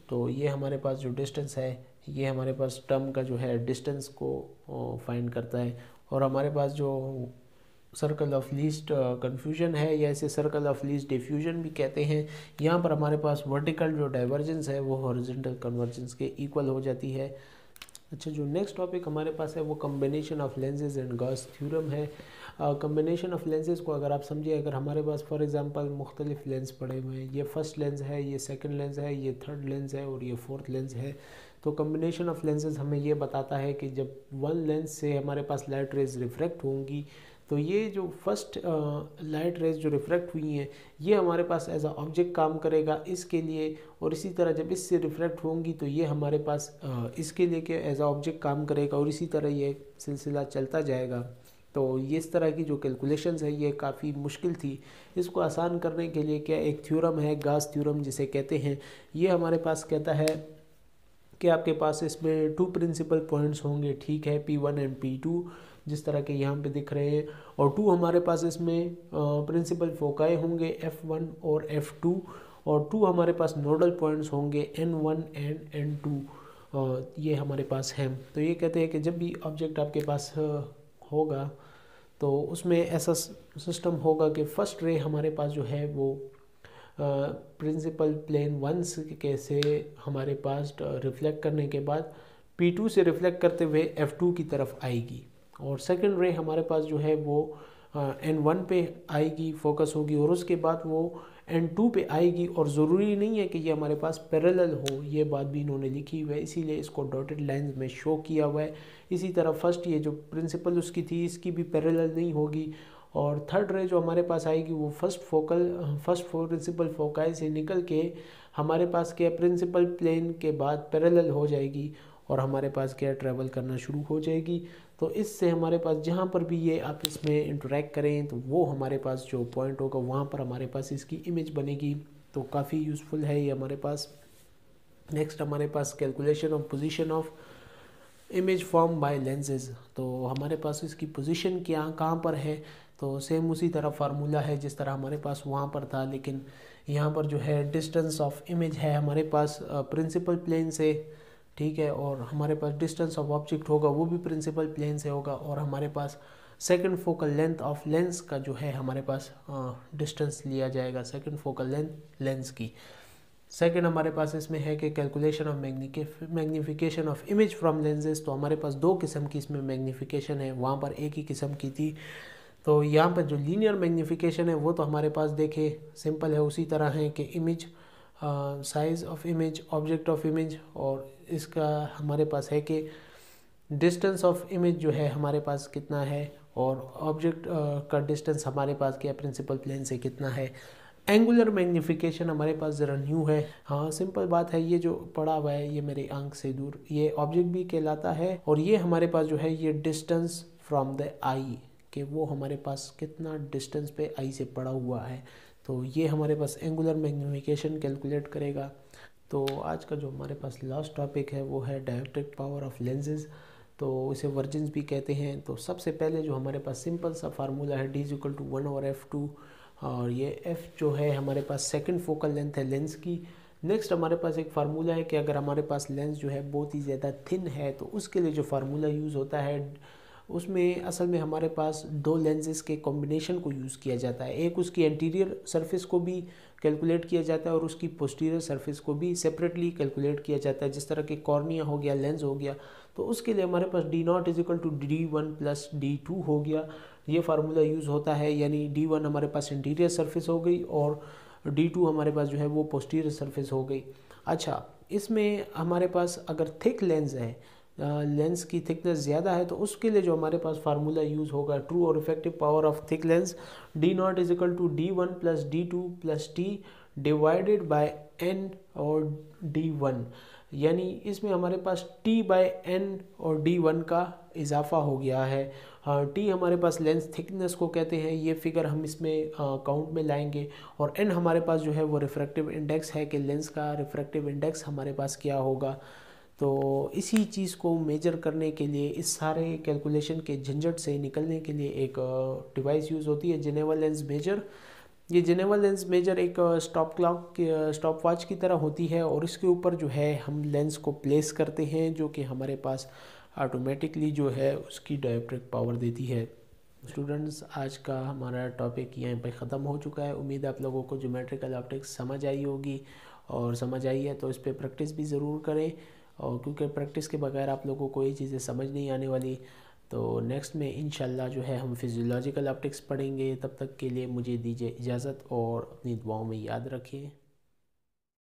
तो ये हमारे पास जो डिस्टेंस है ये हमारे पास स्टर्म का जो है डिस्टेंस को फाइंड करता है। और हमारे पास जो सर्कल ऑफ लीस्ट कन्फ्यूजन है या इसे सर्कल ऑफ लीस्ट डिफ्यूजन भी कहते हैं, यहाँ पर हमारे पास वर्टिकल जो डाइवर्जेंस है वो हॉरिजॉन्टल कन्वर्जेंस के इक्वल हो जाती है। अच्छा, जो नेक्स्ट टॉपिक हमारे पास है वो combination of lenses and Gauss theorem है। कम्बिनेशन ऑफ लेंसेज को अगर आप समझिए, अगर हमारे पास फॉर एग्जांपल मुख्तलिफ लेंस पड़े हुए हैं, ये फर्स्ट लेंस है, ये सेकंड लेंस है, ये थर्ड लेंस है और ये फोर्थ लेंस है, तो कम्बिनेशन ऑफ लेंसेज हमें ये बताता है कि जब वन लेंस से हमारे पास लाइट रेज रिफ्रैक्ट होंगी तो ये जो फर्स्ट लाइट रेज जो रिफ्रैक्ट हुई हैं ये हमारे पास एज अ ऑब्जेक्ट काम करेगा इसके लिए, और इसी तरह जब इससे रिफ्रैक्ट होंगी तो ये हमारे पास इसके लिए कि एज अ ऑब्जेक्ट काम करेगा, और इसी तरह ये सिलसिला चलता जाएगा। तो ये इस तरह की जो कैलकुलेशंस है ये काफ़ी मुश्किल थी। इसको आसान करने के लिए क्या एक थ्योरम है गॉस थ्योरम जिसे कहते हैं, ये हमारे पास कहता है कि आपके पास इसमें 2 प्रिंसिपल पॉइंट्स होंगे, ठीक है, P1 एंड P2 जिस तरह के यहाँ पे दिख रहे हैं, और 2 हमारे पास इसमें प्रिंसिपल फोकाई होंगे F1 और F2, और 2 हमारे पास नोडल पॉइंट्स होंगे N1 एंड N2 ये हमारे पास हैं। तो ये कहते हैं कि जब भी ऑब्जेक्ट आपके पास होगा तो उसमें ऐसा सिस्टम होगा कि फर्स्ट रे हमारे पास जो है वो प्रिंसिपल प्लेन 1 के से हमारे पास रिफ्लेक्ट करने के बाद P2 से रिफ्लेक्ट करते हुए F2 की तरफ आएगी, और सेकंड रे हमारे पास जो है वो N1 पे आएगी, फोकस होगी, और उसके बाद वो N2 पे आएगी। और ज़रूरी नहीं है कि ये हमारे पास पैरेलल हो, ये बात भी इन्होंने लिखी हुई है, इसीलिए इसको डॉटेड लाइंस में शो किया हुआ है। इसी तरह फर्स्ट ये जो प्रिंसिपल उसकी थी इसकी भी पैरेलल नहीं होगी, और थर्ड रे जो हमारे पास आएगी वो फर्स्ट प्रिंसिपल फोकाई से निकल के हमारे पास क्या प्रिंसिपल प्लेन के बाद पैरेलल हो जाएगी और हमारे पास क्या ट्रैवल करना शुरू हो जाएगी। तो इससे हमारे पास जहाँ पर भी ये आप इसमें इंटरेक्ट करें तो वो हमारे पास जो पॉइंट होगा वहाँ पर हमारे पास इसकी इमेज बनेगी। तो काफ़ी यूज़फुल है ये हमारे पास। नेक्स्ट हमारे पास calculation of position of image form by lenses. तो हमारे पास इसकी पोजीशन क्या कहाँ पर है, तो सेम उसी तरह फार्मूला है जिस तरह हमारे पास वहाँ पर था, लेकिन यहाँ पर जो है डिस्टेंस ऑफ इमेज है हमारे पास प्रिंसिपल प्लेन से, ठीक है, और हमारे पास डिस्टेंस ऑफ ऑब्जेक्ट होगा वो भी प्रिंसिपल प्लेन से होगा, और हमारे पास second focal length of lens का जो है हमारे पास डिस्टेंस लिया जाएगा सेकंड फोकल लेंथ लेंस की। सेकंड हमारे पास इसमें है कि calculation of magnification of image from lenses. तो हमारे पास 2 किस्म की इसमें मैग्नीफिकेशन है, वहाँ पर एक ही किस्म की थी। तो यहाँ पर जो लीनियर मैग्नीफिकेशन है वो तो हमारे पास देखे सिंपल है, उसी तरह है कि image size of image object of image, और इसका हमारे पास है कि डिस्टेंस ऑफ इमेज जो है हमारे पास कितना है, और ऑब्जेक्ट का डिस्टेंस हमारे पास क्या प्रिंसिपल प्लेन से कितना है। एंगुलर मैग्नीफिकेशन हमारे पास ज़रा न्यू है, हाँ सिंपल बात है, ये जो पड़ा हुआ है ये मेरी आंख से दूर ये ऑब्जेक्ट भी कहलाता है, और ये हमारे पास जो है ये डिस्टेंस फ्रॉम द आई कि वो हमारे पास कितना डिस्टेंस पे आई से पड़ा हुआ है। तो ये हमारे पास एंगुलर मैग्नीफिकेशन कैलकुलेट करेगा। तो आज का जो हमारे पास लास्ट टॉपिक है वो है डायोप्ट्रिक पावर ऑफ लेंसेज। तो इसे वर्जिन्स भी कहते हैं। तो सबसे पहले जो हमारे पास सिंपल सा फार्मूला है D = 1/f2 और ये एफ जो है हमारे पास सेकंड फोकल लेंथ है लेंस की। नेक्स्ट हमारे पास एक फार्मूला है कि अगर हमारे पास लेंस जो है बहुत ही ज़्यादा थिन है तो उसके लिए जो फार्मूला यूज़ होता है उसमें असल में हमारे पास दो लेंसेज के कॉम्बिनेशन को यूज़ किया जाता है। एक उसकी एंटीरियर सरफेस को भी कैलकुलेट किया जाता है और उसकी पोस्टीरियर सरफेस को भी सेपरेटली कैलकुलेट किया जाता है। जिस तरह के कॉर्निया हो गया, लेंस हो गया, तो उसके लिए हमारे पास D0 is equal to D1 plus D2 हो गया। ये फार्मूला यूज़ होता है, यानी D1 हमारे पास इंटीरियर सरफेस हो गई और D2 हमारे पास जो है वो पोस्टीरियर सरफेस हो गई। अच्छा, इसमें हमारे पास अगर थिक लेंस है, लेंस की थिकनेस ज़्यादा है, तो उसके लिए जो हमारे पास फार्मूला यूज़ होगा ट्रू और effective power of thick lens D0 is equal to D1 plus D2 plus T divided by N और D1, यानी इसमें हमारे पास T बाय N और D1 का इजाफा हो गया है। T हमारे पास लेंस थिकनेस को कहते हैं, ये फिगर हम इसमें काउंट में लाएंगे, और N हमारे पास जो है वो रिफ्रैक्टिव इंडेक्स है कि लेंस का रिफ्रैक्टिव इंडेक्स हमारे पास क्या होगा। तो इसी चीज़ को मेजर करने के लिए, इस सारे कैलकुलेशन के झंझट से निकलने के लिए एक डिवाइस यूज़ होती है, जेनेवा लेंस मेजर। ये जेनेवा लेंस मेजर एक स्टॉप वॉच की तरह होती है और इसके ऊपर जो है हम लेंस को प्लेस करते हैं, जो कि हमारे पास ऑटोमेटिकली जो है उसकी डायोप्ट्रिक पावर देती है। स्टूडेंट्स, आज का हमारा टॉपिक यहाँ पे ख़त्म हो चुका है। उम्मीद है आप लोगों को ज्योमेट्रिकल ऑप्टिक्स समझ आई होगी, और समझ आई है तो इस पर प्रैक्टिस भी ज़रूर करें, और क्योंकि प्रैक्टिस के बगैर आप लोगों को ये चीज़ें समझ नहीं आने वाली। तो नेक्स्ट में इंशाल्लाह जो है हम फिजियोलॉजिकल ऑप्टिक्स पढ़ेंगे। तब तक के लिए मुझे दीजिए इजाज़त और अपनी दुआओं में याद रखिए।